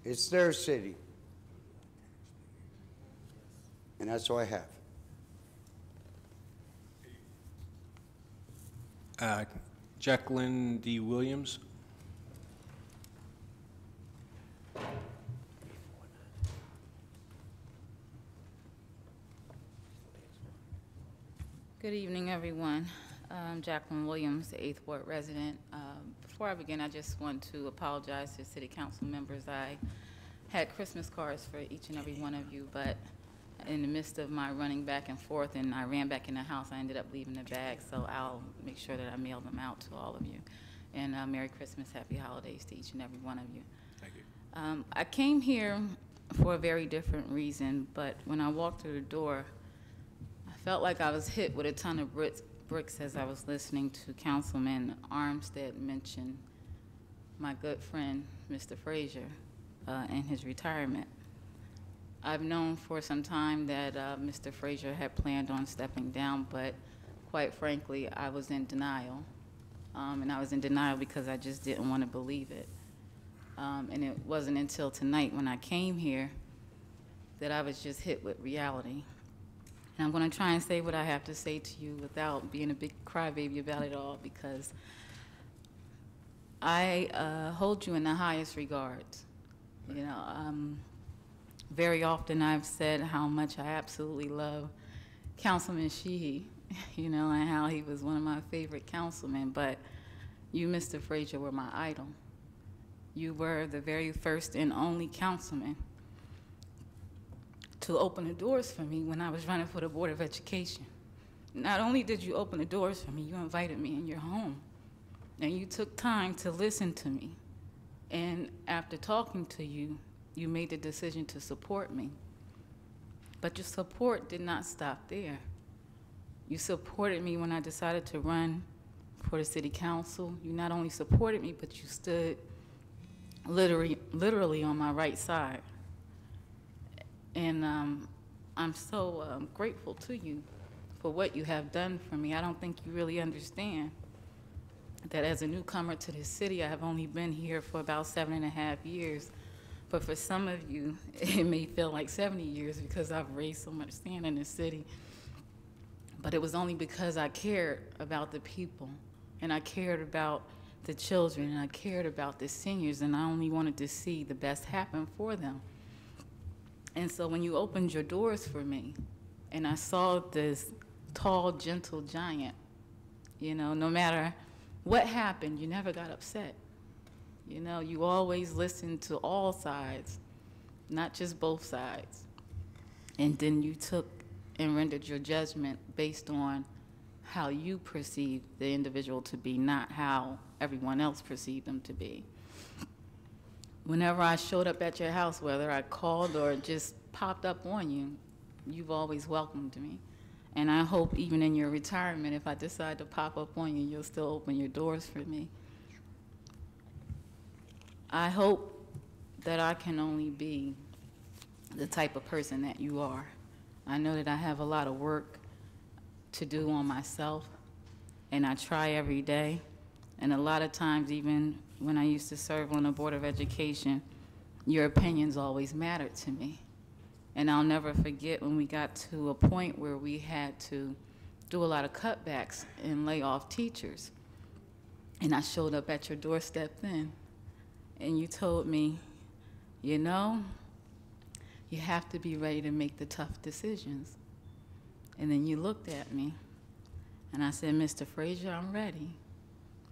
It's their city. And that's all I have. Jacqueline D. Williams. Good evening, everyone. Jacqueline Williams, 8th Ward resident. Before I begin, I just want to apologize to City Council members. I had Christmas cards for each and every one of you, but in the midst of my running back and forth and I ran back in the house, I ended up leaving the bag, so I'll make sure that I mail them out to all of you. And Merry Christmas, Happy Holidays to each and every one of you. Thank you. I came here for a very different reason, but when I walked through the door, I felt like I was hit with a ton of bricks as I was listening to Councilman Armstead mention my good friend, Mr. Frazier, and his retirement. I've known for some time that Mr. Frazier had planned on stepping down, but quite frankly, I was in denial. And I was in denial because I just didn't want to believe it. And it wasn't until tonight when I came here that I was just hit with reality. And I'm going to try and say what I have to say to you without being a big crybaby about it all, because I hold you in the highest regards. You know, very often I've said how much I absolutely love Councilman Sheehy, you know, and how he was one of my favorite councilmen, but you, Mr. Frazier, were my idol. You were the very first and only councilman to open the doors for me when I was running for the Board of Education. Not only did you open the doors for me, you invited me in your home, and you took time to listen to me. And after talking to you, you made the decision to support me. But your support did not stop there. You supported me when I decided to run for the city council. You not only supported me, but you stood literally on my right side. And I'm so grateful to you for what you have done for me. I don't think you really understand that as a newcomer to this city, I have only been here for about 7.5 years. But for some of you, it may feel like 70 years because I've raised so much sand in this city. But it was only because I cared about the people, and I cared about the children, and I cared about the seniors, and I only wanted to see the best happen for them. And so when you opened your doors for me, and I saw this tall, gentle giant, you know, no matter what happened, you never got upset. You know, you always listened to all sides, not just both sides. And then you took and rendered your judgment based on how you perceived the individual to be, not how everyone else perceived them to be. Whenever I showed up at your house, whether I called or just popped up on you, you've always welcomed me. And I hope even in your retirement, if I decide to pop up on you, you'll still open your doors for me. I hope that I can only be the type of person that you are. I know that I have a lot of work to do on myself, and I try every day. And a lot of times, even when I used to serve on the Board of Education, your opinions always mattered to me. And I'll never forget when we got to a point where we had to do a lot of cutbacks and lay off teachers. And I showed up at your doorstep then, and you told me, you know, you have to be ready to make the tough decisions. And then you looked at me, and I said, Mr. Frazier, I'm ready.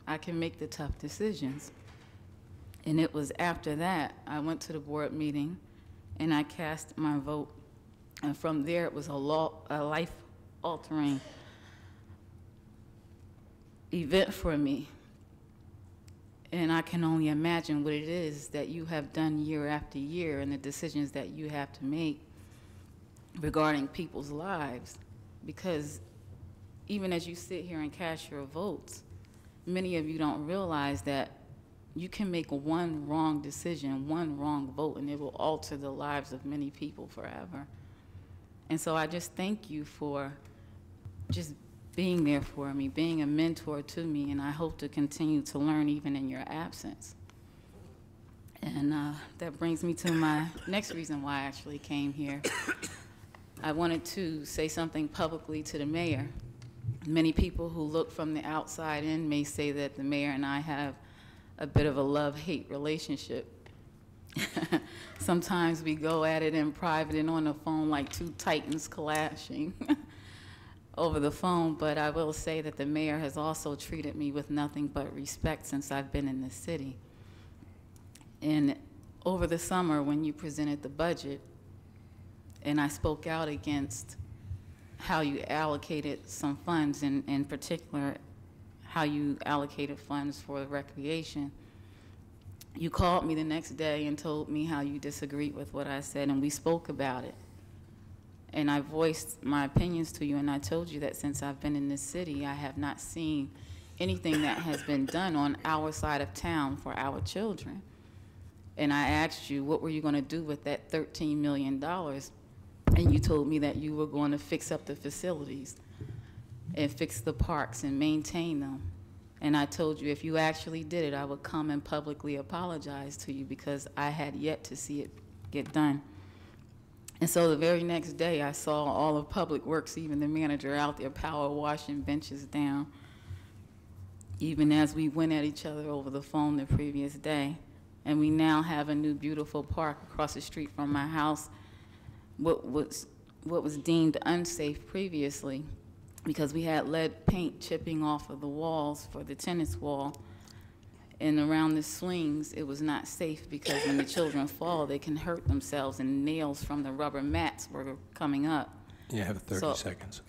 I can make the tough decisions. And it was after that, I went to the board meeting, and I cast my vote. And from there, it was a life-altering event for me. And I can only imagine what it is that you have done year after year and the decisions that you have to make regarding people's lives. Because even as you sit here and cast your votes, many of you don't realize that you can make one wrong decision, one wrong vote, and it will alter the lives of many people forever. And so I just thank you for just being there for me, being a mentor to me, and I hope to continue to learn even in your absence. And that brings me to my next reason why I actually came here. I wanted to say something publicly to the mayor. Many people who look from the outside in may say that the mayor and I have a bit of a love-hate relationship. Sometimes we go at it in private and on the phone like two titans clashing over the phone, but I will say that the mayor has also treated me with nothing but respect since I've been in the city. And over the summer when you presented the budget, and I spoke out against how you allocated some funds, and in particular, how you allocated funds for recreation, you called me the next day and told me how you disagreed with what I said, and we spoke about it. And I voiced my opinions to you, and I told you that since I've been in this city, I have not seen anything that has been done on our side of town for our children. And I asked you, what were you going to do with that $13 million? And you told me that you were going to fix up the facilities and fix the parks and maintain them. And I told you if you actually did it, I would come and publicly apologize to you because I had yet to see it get done. And so the very next day, I saw all of Public Works, even the manager out there, power washing benches down. even as we went at each other over the phone the previous day. And we now have a new beautiful park across the street from my house. What was deemed unsafe previously, because we had lead paint chipping off of the walls for the tennis wall. And around the swings, it was not safe because when the children fall, they can hurt themselves, and nails from the rubber mats were coming up. You have 30 seconds.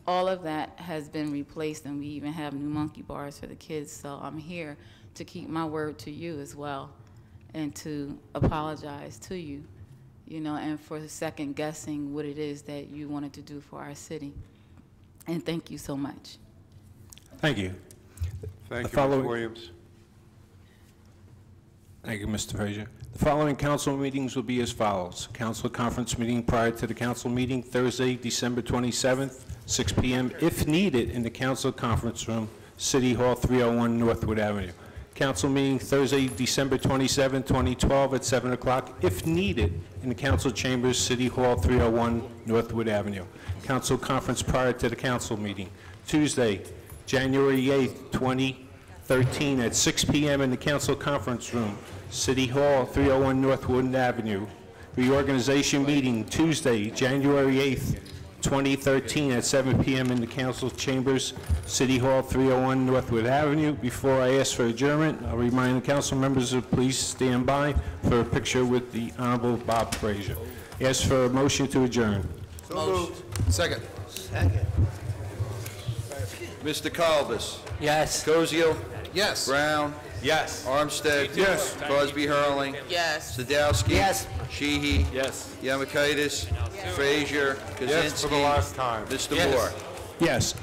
All of that has been replaced, and we even have new monkey bars for the kids. So I'm here to keep my word to you as well, and to apologize to you, you know, and for second guessing what it is that you wanted to do for our city. And thank you so much. Thank you. Thank The you, Ms. Williams. Thank you, Mr. Frazier. The following council meetings will be as follows. Council conference meeting prior to the council meeting, Thursday, December 27th, 6 p.m., if needed, in the council conference room, City Hall, 301 Northwood Avenue. Council meeting Thursday, December 27, 2012, at 7 o'clock, if needed, in the council chambers, City Hall, 301 Northwood Avenue. Council conference prior to the council meeting, Tuesday, January 8, 2013, at 6 p.m. in the council conference room, City Hall, 301 Northwood Avenue. Reorganization meeting, Tuesday, January 8th, 2013, at 7 p.m. in the council chambers, City Hall, 301 Northwood Avenue. Before I ask for adjournment, I'll remind the council members to please stand by for a picture with the Honorable Bob Frazier. Ask for a motion to adjourn. So moved. Second. Mr. Kalbus. Yes. Cozio. Yes. Brown. Yes. Armstead. Yes. Crosby Hurling. Yes. Sadowski. Yes. Sheehy. Yes. Yamakaitis. Frazier. Kaczynski. Yes, for the last time. Mr. Yes. Moore. Yes.